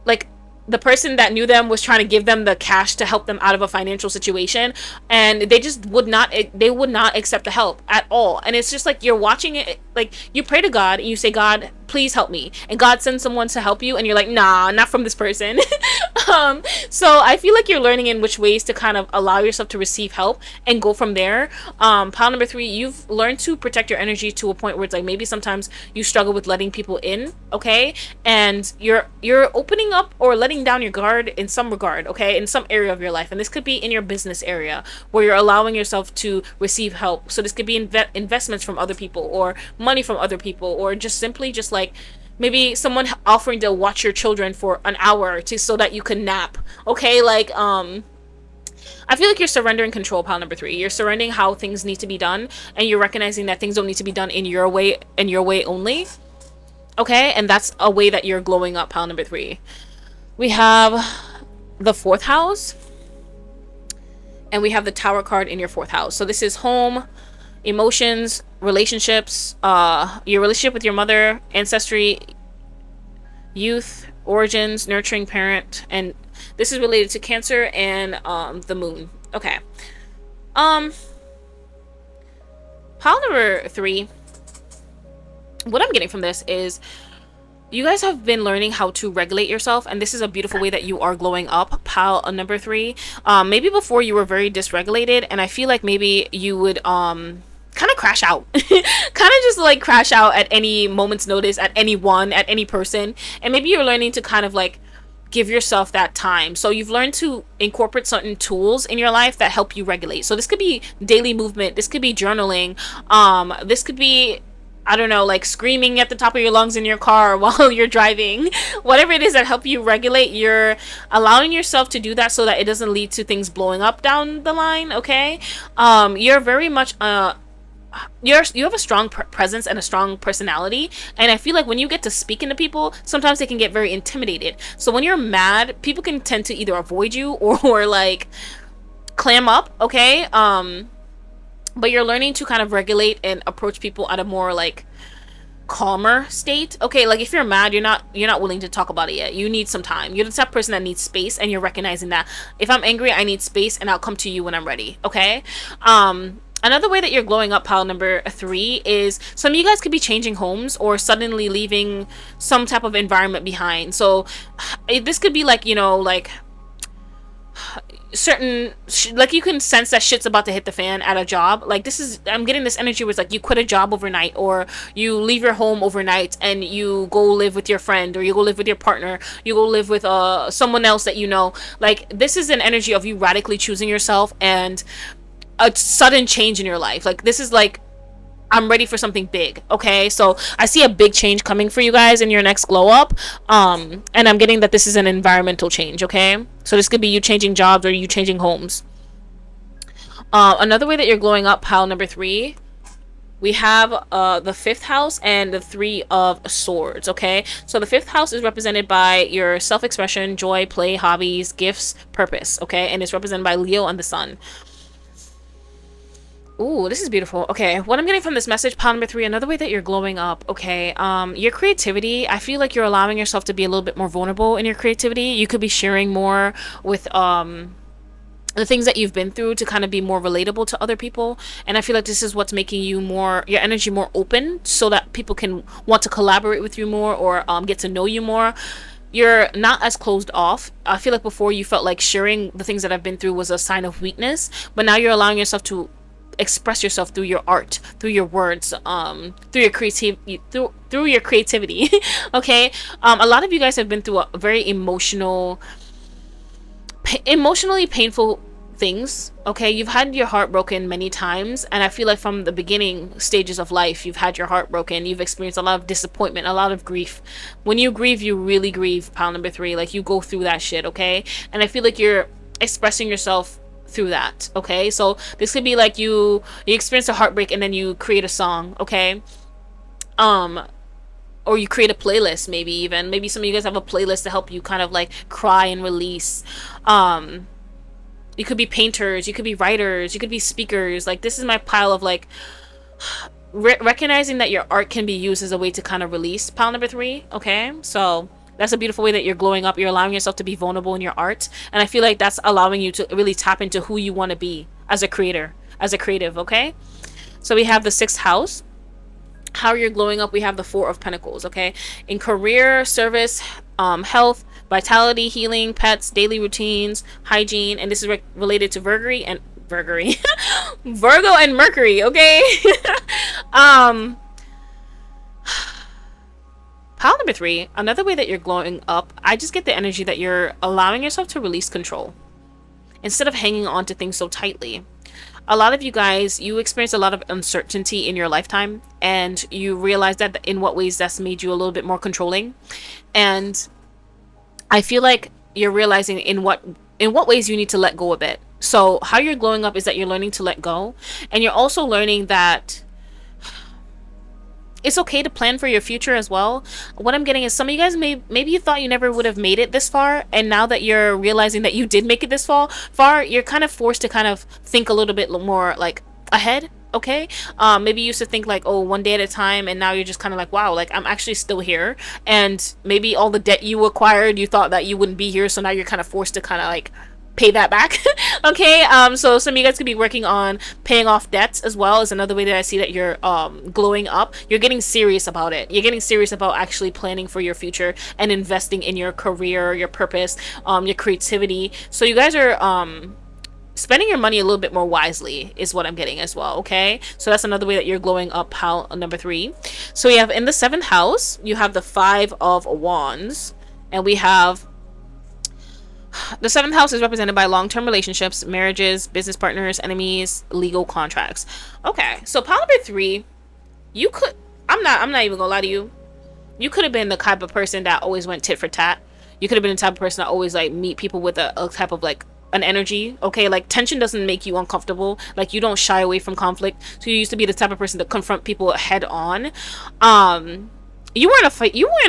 like the person that knew them was trying to give them the cash to help them out of a financial situation, and they just would not accept the help at all. And it's just like you're watching it, like you pray to God and you say, God, please help me, and God sends someone to help you, and you're like, nah, not from this person. So I feel like you're learning in which ways to kind of allow yourself to receive help and go from there. Pile number 3, you've learned to protect your energy to a point where it's like maybe sometimes you struggle with letting people in, okay, and you're opening up or letting down your guard in some regard, okay, in some area of your life. And this could be in your business area where you're allowing yourself to receive help. So this could be investments from other people, or money from other people, or just simply just like maybe someone offering to watch your children for an hour so that you can nap, okay, like I feel like you're surrendering control. Pile number 3, you're surrendering how things need to be done, and you're recognizing that things don't need to be done in your way and your way only, okay, and that's a way that you're glowing up. Pile number 3, we have the 4th house, and we have the Tower card in your 4th house. So this is home, emotions, relationships, your relationship with your mother, ancestry, youth, origins, nurturing parent, and this is related to Cancer and the moon. Okay. Pile number 3. What I'm getting from this is you guys have been learning how to regulate yourself, and this is a beautiful way that you are glowing up. Pile number 3. Maybe before you were very dysregulated, and I feel like maybe you would kind of crash out, kind of just like crash out at any moment's notice, at anyone, at any person, and maybe you're learning to kind of like give yourself that time. So you've learned to incorporate certain tools in your life that help you regulate. So this could be daily movement, this could be journaling, this could be, I don't know, like screaming at the top of your lungs in your car while you're driving. Whatever it is that help you regulate, you're allowing yourself to do that so that it doesn't lead to things blowing up down the line, okay? You're very much you have a strong presence and a strong personality, and I feel like when you get to speaking to people, sometimes they can get very intimidated. So when you're mad, people can tend to either avoid you or like clam up, okay? But you're learning to kind of regulate and approach people at a more like calmer state. Okay, like if you're mad, you're not willing to talk about it yet. You need some time. You're the type of person that needs space, and you're recognizing that if I'm angry, I need space, and I'll come to you when I'm ready. Okay. Another way that you're glowing up, pile number 3, is some of you guys could be changing homes or suddenly leaving some type of environment behind. So this could be like, you know, like certain like you can sense that shit's about to hit the fan at a job. Like this is, I'm getting this energy where it's like you quit a job overnight, or you leave your home overnight and you go live with your friend, or you go live with your partner, you go live with someone else that you know. Like this is an energy of you radically choosing yourself and a sudden change in your life. Like this is like, I'm ready for something big. Okay, so I see a big change coming for you guys in your next glow up, and I'm getting that this is an environmental change. Okay, so this could be you changing jobs or you changing homes. Another way that you're glowing up, pile number 3, we have the 5th house and the 3 of swords. Okay, so the 5th house is represented by your self-expression, joy, play, hobbies, gifts, purpose. Okay, and it's represented by Leo and the sun. Ooh, this is beautiful. Okay, what I'm getting from this message, pile number 3, another way that you're glowing up, okay, your creativity, I feel like you're allowing yourself to be a little bit more vulnerable in your creativity. You could be sharing more with the things that you've been through to kind of be more relatable to other people, and I feel like this is what's making you more, your energy more open, so that people can want to collaborate with you more, or get to know you more. You're not as closed off. I feel like before you felt like sharing the things that I've been through was a sign of weakness, but now you're allowing yourself to express yourself through your art, through your words, through your through your creativity. Okay, a lot of you guys have been through a very emotionally painful things. Okay, you've had your heart broken many times, and I feel like from the beginning stages of life, you've had your heart broken. You've experienced a lot of disappointment, a lot of grief. When you grieve, you really grieve, pile number 3. Like you go through that shit. Okay, and I feel like you're expressing yourself through that. Okay, so this could be like you experience a heartbreak and then you create a song. Okay, or you create a playlist. Maybe some of you guys have a playlist to help you kind of like cry and release. You could be painters, you could be writers, you could be speakers. Like this is my pile of like recognizing that your art can be used as a way to kind of release, pile number 3. Okay, so that's a beautiful way that you're glowing up. You're allowing yourself to be vulnerable in your art. And I feel like that's allowing you to really tap into who you want to be as a creator, as a creative, okay? So we have the 6th house. How you're glowing up, we have the 4 of Pentacles, okay? In career, service, health, vitality, healing, pets, daily routines, hygiene, and this is related to Virgo and Mercury, okay? Pile number 3, another way that you're glowing up, I just get the energy that you're allowing yourself to release control instead of hanging on to things so tightly. A lot of you guys, you experience a lot of uncertainty in your lifetime, and you realize that in what ways that's made you a little bit more controlling. And I feel like you're realizing in what ways you need to let go a bit. So how you're glowing up is that you're learning to let go, and you're also learning that it's okay to plan for your future as well. What I'm getting is some of you guys maybe you thought you never would have made it this far, and now that you're realizing that you did make it this far, you're kind of forced to kind of think a little bit more like ahead. Okay. Maybe you used to think like, oh, one day at a time, and now you're just kind of like, wow, like I'm actually still here. And maybe all the debt you acquired, you thought that you wouldn't be here, so now you're kind of forced to kind of like pay that back. Okay. So some of you guys could be working on paying off debts as well, is another way that I see that you're glowing up. You're getting serious about it. You're getting serious about actually planning for your future and investing in your career, your purpose, your creativity. So you guys are spending your money a little bit more wisely is what I'm getting as well. Okay, so that's another way that you're glowing up, pal number 3. So we have in the 7th house, you have the 5 of Wands, and we have the 7th house is represented by long-term relationships, marriages, business partners, enemies, legal contracts. Okay, so pal number 3, you could, I'm not even gonna lie to you, you could have been the type of person that always went tit for tat. You could have been the type of person that always like meet people with a type of like an energy. Okay, like tension doesn't make you uncomfortable. Like you don't shy away from conflict. So you used to be the type of person to confront people head on. You weren't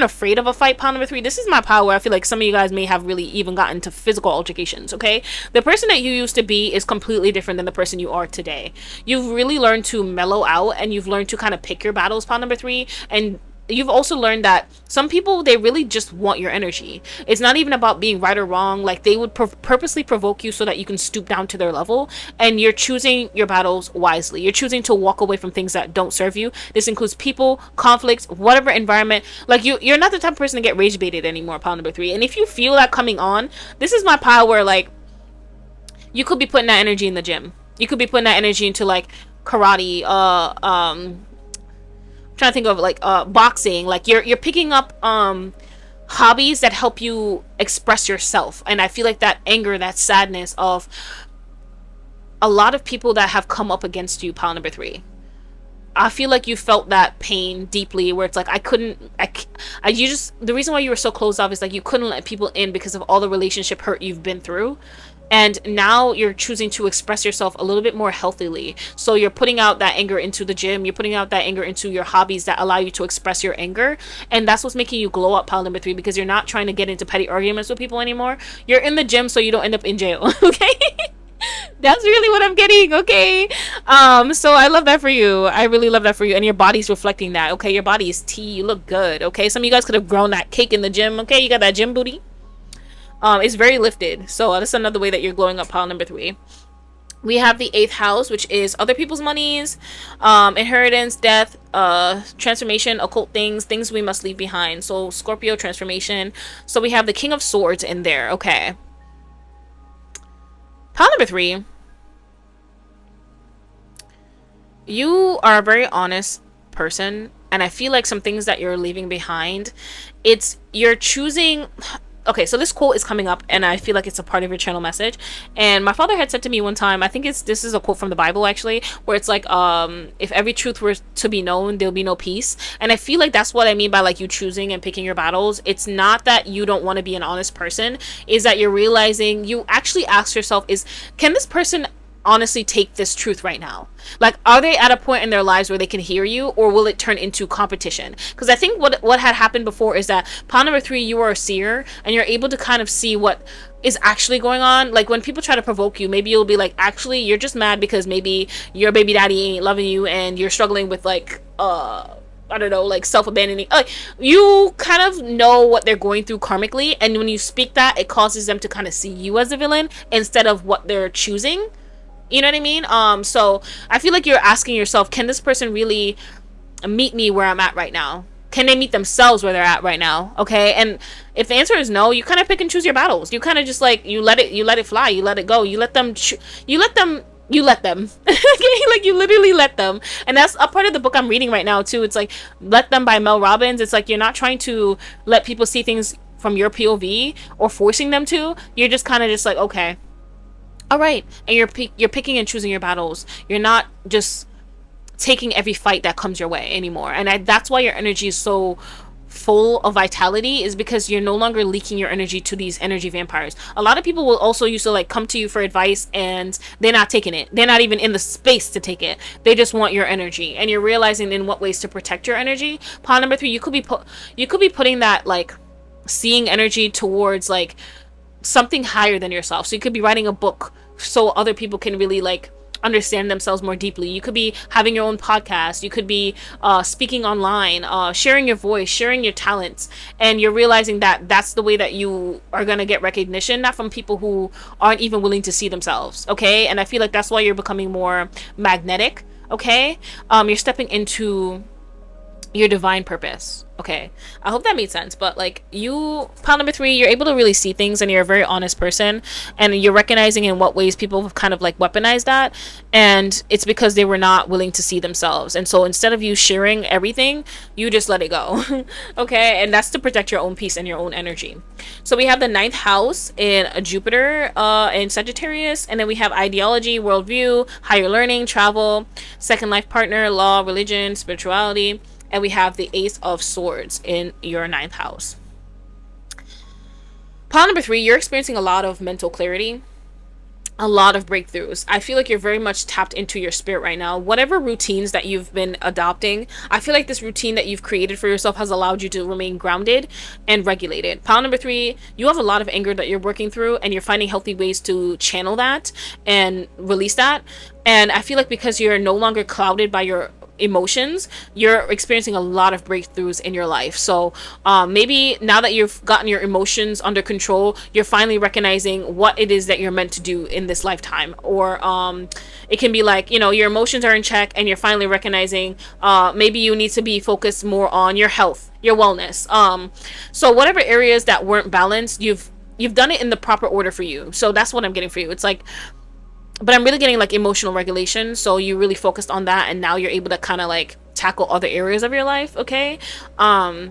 afraid of a fight, pound number 3. This is my power where I feel like some of you guys may have really even gotten to physical altercations. Okay, the person that you used to be is completely different than the person you are today. You've really learned to mellow out, and you've learned to kind of pick your battles, pound number 3. And you've also learned that some people, they really just want your energy. It's not even about being right or wrong. Like they would purposely provoke you so that you can stoop down to their level, and you're choosing your battles wisely. You're choosing to walk away from things that don't serve you. This includes people, conflicts, whatever environment. Like you're not the type of person to get rage baited anymore, pound number 3. And if you feel that coming on, this is my power. Like you could be putting that energy in the gym. You could be putting that energy into like karate, trying to think of like boxing. Like you're picking up hobbies that help you express yourself. And I feel like that anger, that sadness of a lot of people that have come up against you, pile number 3, I feel like you felt that pain deeply, where it's like you just, the reason why you were so closed off is like you couldn't let people in because of all the relationship hurt you've been through. And now you're choosing to express yourself a little bit more healthily. So you're putting out that anger into the gym. You're putting out that anger into your hobbies that allow you to express your anger. And that's what's making you glow up, pile number 3, because you're not trying to get into petty arguments with people anymore. You're in the gym so you don't end up in jail. Okay? That's really what I'm getting. Okay. So I love that for you. I really love that for you. And your body's reflecting that. Okay, your body is tea. You look good. Okay, some of you guys could have grown that cake in the gym. Okay, you got that gym booty. It's very lifted. So that's another way that you're glowing up, pile number 3. We have the 8th house, which is other people's monies, inheritance, death, transformation, occult things we must leave behind. So Scorpio, transformation. So we have the King of Swords in there. Okay, pile number 3, you are a very honest person, and I feel like some things that you're leaving behind, you're choosing. Okay, so this quote is coming up, and I feel like it's a part of your channel message. And my father had said to me one time, I think this is a quote from the Bible actually, where it's like, if every truth were to be known, there'll be no peace. And I feel like that's what I mean by like you choosing and picking your battles. It's not that you don't want to be an honest person, is that you're realizing, you actually ask yourself, can this person honestly take this truth right now? Like, are they at a point in their lives where they can hear you, or will it turn into competition? Because I think what had happened before is that pile number 3, you are a seer, and you're able to kind of see what is actually going on. Like when people try to provoke you, maybe you'll be like, actually you're just mad because maybe your baby daddy ain't loving you, and you're struggling with like I don't know, like self-abandoning. Like you kind of know what they're going through karmically, and when you speak that, it causes them to kind of see you as a villain instead of what they're choosing. You know what I mean? So I feel like you're asking yourself, can this person really meet me where I'm at right now? Can they meet themselves where they're at right now? Okay, and if the answer is no, you kind of pick and choose your battles. You kind of just like you let it fly, you let it go, you let them okay, like you literally let them. And that's a part of the book I'm reading right now too. It's like Let Them by Mel Robbins. It's like you're not trying to let people see things from your POV or forcing them to. You're just kind of just like, okay, all right, and you're picking and choosing your battles. You're not just taking every fight that comes your way anymore. And that's why your energy is so full of vitality, is because you're no longer leaking your energy to these energy vampires. A lot of people will also used to like come to you for advice, and they're not taking it. They're not even in the space to take it. They just want your energy, and you're realizing in what ways to protect your energy. Pawn number 3, you could be putting that like seeing energy towards like something higher than yourself. So you could be writing a book so other people can really like understand themselves more deeply. You could be having your own podcast. You could be speaking online, sharing your voice, sharing your talents, and you're realizing that that's the way that you are gonna get recognition, not from people who aren't even willing to see themselves. Okay, and I feel like that's why you're becoming more magnetic. Okay, you're stepping into your divine purpose. Okay, I hope that made sense. But like, you, pile number 3, you're able to really see things, and you're a very honest person, and you're recognizing in what ways people have kind of like weaponized that, and it's because they were not willing to see themselves. And so instead of you sharing everything, you just let it go. Okay, and that's to protect your own peace and your own energy. So we have the ninth house in Jupiter in Sagittarius, and then we have ideology, worldview, higher learning, travel, second life partner, law, religion, spirituality, and we have the Ace of Swords in your ninth house. Pile number 3, you're experiencing a lot of mental clarity, a lot of breakthroughs. I feel like you're very much tapped into your spirit right now. Whatever routines that you've been adopting, I feel like this routine that you've created for yourself has allowed you to remain grounded and regulated. Pile number 3, you have a lot of anger that you're working through, and you're finding healthy ways to channel that and release that. And I feel like because you're no longer clouded by your emotions, you're experiencing a lot of breakthroughs in your life. So maybe now that you've gotten your emotions under control, you're finally recognizing what it is that you're meant to do in this lifetime. Or it can be like, you know, your emotions are in check, and you're finally recognizing maybe you need to be focused more on your health, your wellness. So whatever areas that weren't balanced, you've done it in the proper order for you. So that's what I'm getting for you. It's like, but I'm really getting like emotional regulation. So you really focused on that, and now you're able to kind of like tackle other areas of your life. Okay. I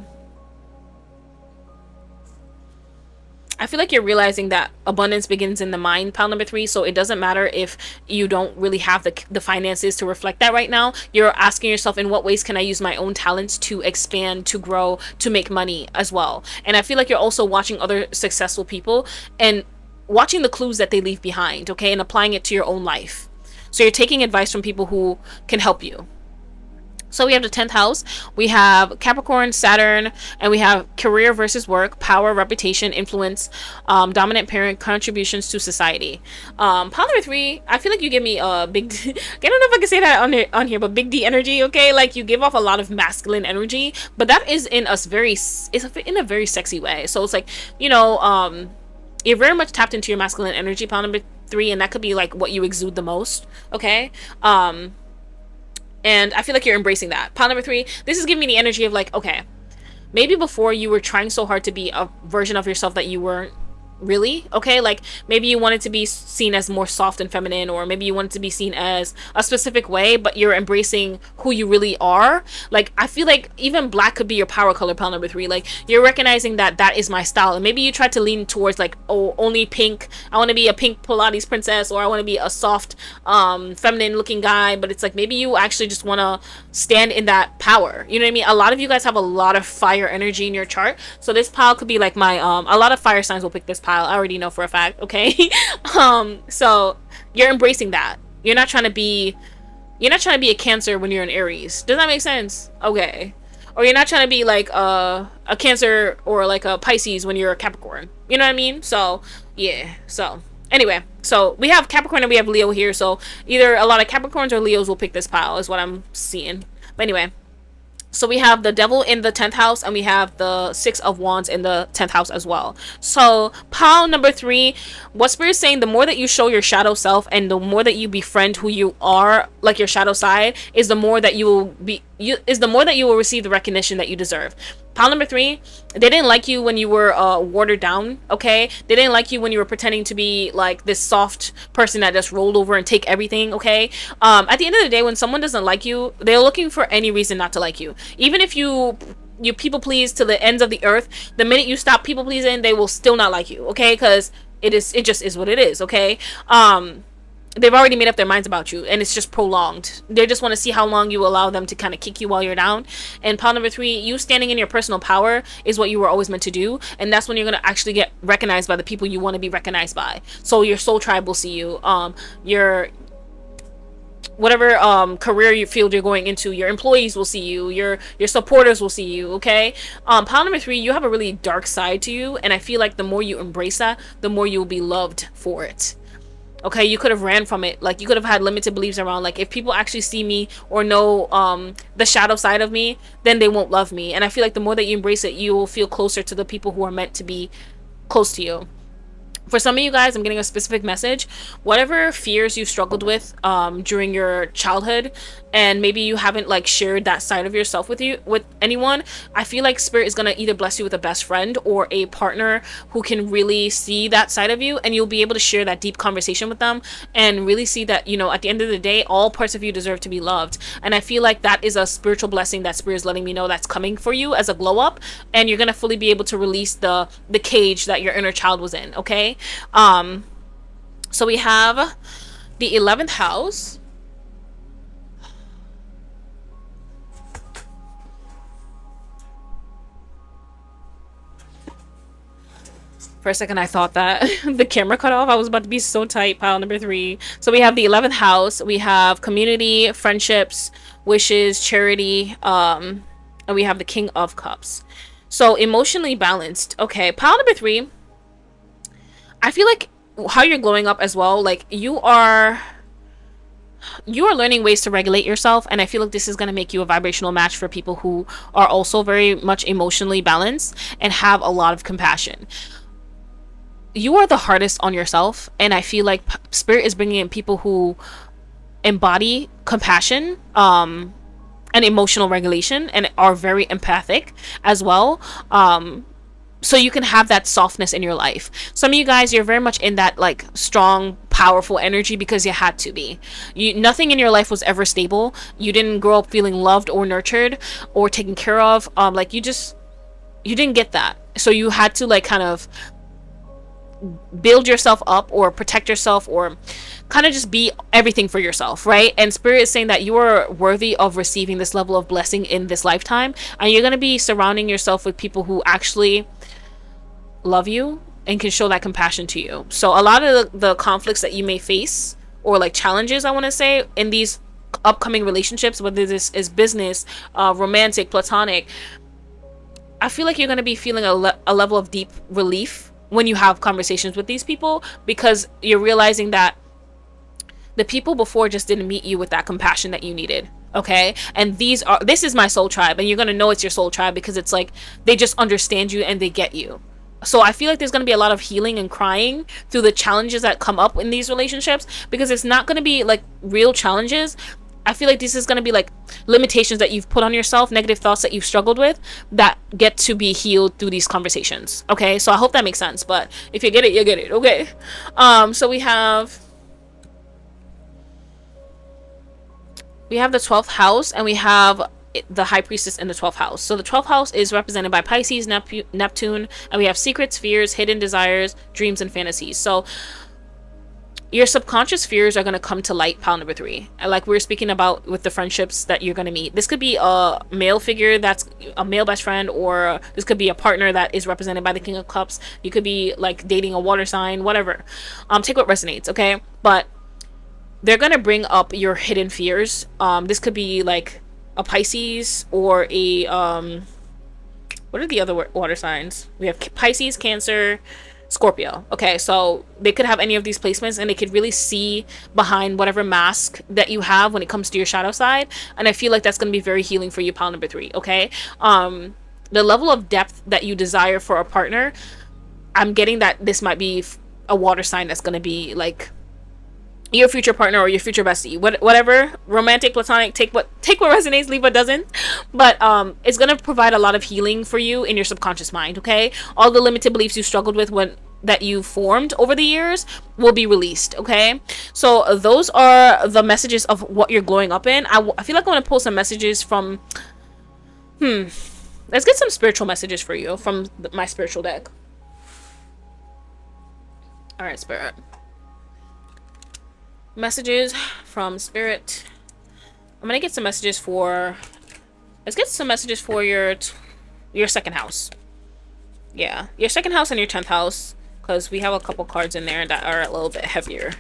feel like you're realizing that abundance begins in the mind, pile number 3. So it doesn't matter if you don't really have the finances to reflect that right now. You're asking yourself, in what ways can I use my own talents to expand, to grow, to make money as well? And I feel like you're also watching other successful people and watching the clues that they leave behind, okay, and applying it to your own life. So you're taking advice from people who can help you. So we have the 10th house, we have Capricorn, Saturn, and we have career versus work, power, reputation, influence, dominant parent, contributions to society. Pile number 3, I feel like you give me a big I don't know if I can say that on here, but big D energy. Okay, like you give off a lot of masculine energy, but that is in us it's in a very sexy way. So it's like, you know, you're very much tapped into your masculine energy, pile number 3, and that could be like what you exude the most. Okay. And I feel like you're embracing that. Pile number 3, this is giving me the energy of like, okay, maybe before you were trying so hard to be a version of yourself that you weren't really. Okay, like maybe you wanted to be seen as more soft and feminine, or maybe you wanted to be seen as a specific way, but you're embracing who you really are. Like I feel like even black could be your power color, pile number 3. Like you're recognizing that that is my style, and maybe you tried to lean towards like, oh, only pink, I want to be a pink Pilates princess, or I want to be a soft feminine looking guy. But it's like maybe you actually just want to stand in that power, you know what I mean? A lot of you guys have a lot of fire energy in your chart, so this pile could be like my a lot of fire signs will pick this pile. I already know for a fact. Okay. So you're embracing that. You're not trying to be a Cancer when you're an Aries. Does that make sense? Okay. Or you're not trying to be like a Cancer or like a Pisces when you're a Capricorn. You know what I mean? So yeah. So anyway, so we have Capricorn and we have Leo here. So either a lot of Capricorns or Leos will pick this pile is what I'm seeing. But anyway, so we have the Devil in the 10th house, and we have the 6 of Wands in the 10th house as well. So pile number 3, what Spirit's saying, the more that you show your shadow self and the more that you befriend who you are, like your shadow side, is the more that you will receive the recognition that you deserve. Pile number 3, they didn't like you when you were watered down. Okay, they didn't like you when you were pretending to be like this soft person that just rolled over and take everything. Okay, at the end of the day, when someone doesn't like you, they're looking for any reason not to like you. Even if you people please to the ends of the earth, the minute you stop people pleasing, they will still not like you. Okay, because it just is what it is. Okay, they've already made up their minds about you, and it's just prolonged. They just want to see how long you allow them to kind of kick you while you're down. And pile number 3, you standing in your personal power is what you were always meant to do, and that's when you're going to actually get recognized by the people you want to be recognized by. So your soul tribe will see you, your whatever career field you're going into, your employees will see you, your supporters will see you. Okay, pile number 3, you have a really dark side to you, and I feel like the more you embrace that, the more you'll be loved for it. Okay, you could have ran from it. Like, you could have had limited beliefs around, like, if people actually see me or know the shadow side of me, then they won't love me. And I feel like the more that you embrace it, you will feel closer to the people who are meant to be close to you. For some of you guys, I'm getting a specific message. Whatever fears you've struggled with during your childhood, and maybe you haven't like shared that side of yourself with anyone, I feel like spirit is gonna either bless you with a best friend or a partner who can really see that side of you, and you'll be able to share that deep conversation with them and really see that, you know, at the end of the day, all parts of you deserve to be loved. And I feel like that is a spiritual blessing that spirit is letting me know that's coming for you as a glow up, and you're gonna fully be able to release the cage that your inner child was in. Okay. So we have the 11th house. For a second, I thought that the camera cut off. I was about to be so tight. Pile number 3. So we have the 11th house. We have community, friendships, wishes, charity, and we have the King of Cups. So emotionally balanced. Okay, pile number 3. I feel like how you're glowing up as well. Like, you are learning ways to regulate yourself, and I feel like this is going to make you a vibrational match for people who are also very much emotionally balanced and have a lot of compassion. You are the hardest on yourself, and I feel like spirit is bringing in people who embody compassion and emotional regulation and are very empathic as well, so you can have that softness in your life. Some of you guys, you're very much in that like strong, powerful energy because you had to be. Nothing in your life was ever stable. You didn't grow up feeling loved or nurtured or taken care of. Like, you didn't get that, so you had to like kind of build yourself up or protect yourself or kind of just be everything for yourself, right? And spirit is saying that you are worthy of receiving this level of blessing in this lifetime, and you're going to be surrounding yourself with people who actually love you and can show that compassion to you. So a lot of the conflicts that you may face, or like challenges, I want to say, in these upcoming relationships, whether this is business, romantic, platonic, I feel like you're going to be feeling a level of deep relief when you have conversations with these people, because you're realizing that the people before just didn't meet you with that compassion that you needed. Okay, and this is my soul tribe, and you're gonna know it's your soul tribe because it's like they just understand you and they get you. So I feel like there's going to be a lot of healing and crying through the challenges that come up in these relationships, because it's not going to be like real challenges. I feel like this is going to be like limitations that you've put on yourself, negative thoughts that you've struggled with, that get to be healed through these conversations. Okay, so I hope that makes sense, but if you get it, you get it. Okay. So we have the 12th house, and we have the high priestess in the 12th house. So the 12th house is represented by Pisces, Neptune, and we have secrets, fears, hidden desires, dreams, and fantasies. So your subconscious fears are going to come to light, pile number 3. Like we were speaking about with the friendships that you're going to meet. This could be a male figure that's a male best friend, or this could be a partner that is represented by the King of Cups. You could be like dating a water sign, whatever. Take what resonates, okay? But they're going to bring up your hidden fears. This could be like a Pisces or a what are the other water signs? We have Pisces, Cancer, Scorpio. Okay, so they could have any of these placements, and they could really see behind whatever mask that you have when it comes to your shadow side. And I feel like that's going to be very healing for you, pile number 3. Okay, the level of depth that you desire for a partner, I'm getting that this might be a water sign that's going to be like your future partner or your future bestie, whatever, romantic, platonic, take what resonates, leave what doesn't. But it's gonna provide a lot of healing for you in your subconscious mind. Okay, all the limited beliefs you struggled with that you formed over the years will be released. Okay, so those are the messages of what you're glowing up in. I feel like I want to pull some messages from let's get some spiritual messages for you from my spiritual deck. All right, spirit. Messages from spirit. I'm gonna get some messages for, let's get some messages for your second house. Yeah, your second house and your 10th house, because we have a couple cards in there that are a little bit heavier.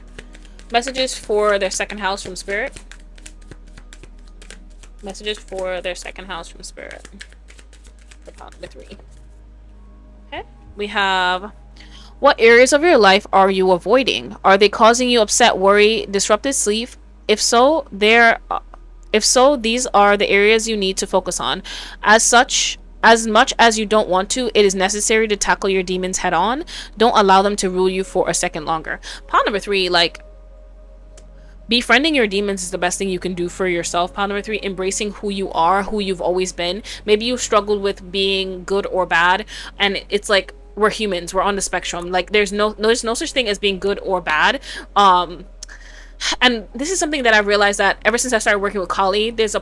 Messages for their second house from spirit. Messages for their second house from spirit. For pile number 3. Okay, we have What areas of your life are you avoiding? Are they causing you upset, worry, disrupted sleep? If so, these are the areas you need to focus on. As much as you don't want to, it is necessary to tackle your demons head on. Don't allow them to rule you for a second longer. Pile number 3, like, befriending your demons is the best thing you can do for yourself. Pile number 3, embracing who you are, who you've always been. Maybe you've struggled with being good or bad, and it's like, we're humans, we're on the spectrum. Like, there's no such thing as being good or bad. And this is something that I've realized that ever since I started working with 𝐏𝐈𝐂𝐂, there's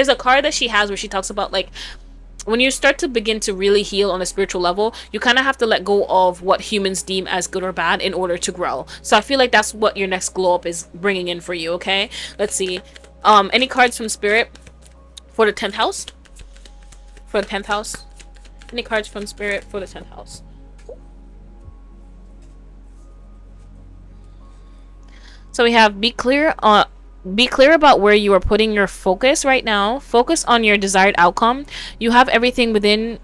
a card that she has where she talks about, like, when you start to begin to really heal on a spiritual level, you kind of have to let go of what humans deem as good or bad in order to grow. So I feel like that's what your next glow up is bringing in for you. Okay, let's see. Any cards from spirit for the 10th house? For the 10th house, any cards from spirit for the 10th house? So we have be clear about where you are putting your focus right now. Focus on your desired outcome. You have everything within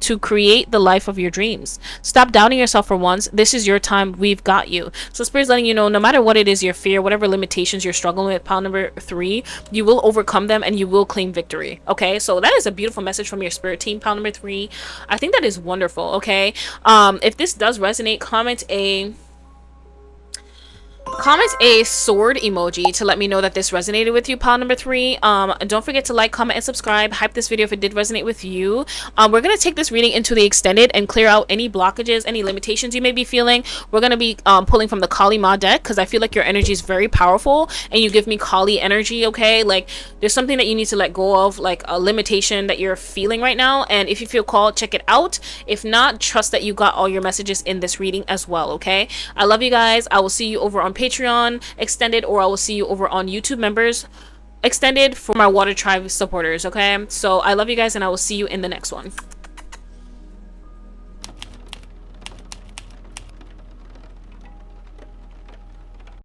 to create the life of your dreams. Stop doubting yourself for once. This is your time. We've got you. So Spirit's letting you know, no matter what it is, your fear, whatever limitations you're struggling with, pile number 3, you will overcome them and you will claim victory. Okay, so that is a beautiful message from your spirit team, pile number 3. I think that is wonderful. Okay, if this does resonate, comment a sword emoji to let me know that this resonated with you, pile number 3. Don't forget to like, comment, and subscribe. Hype this video if it did resonate with you. We're gonna take this reading into the extended and clear out any blockages, any limitations you may be feeling. We're gonna be pulling from the 𝐏𝐈𝐂𝐃 deck, because I feel like your energy is very powerful and you give me 𝐏𝐈 energy. Okay, like, there's something that you need to let go of, like a limitation that you're feeling right now, and if you feel called, check it out. If not, trust that you got all your messages in this reading as well. Okay, I love you guys. I will see you over on Patreon extended, or I will see you over on YouTube members extended for my Water Tribe supporters. Okay, so I love you guys and I will see you in the next one.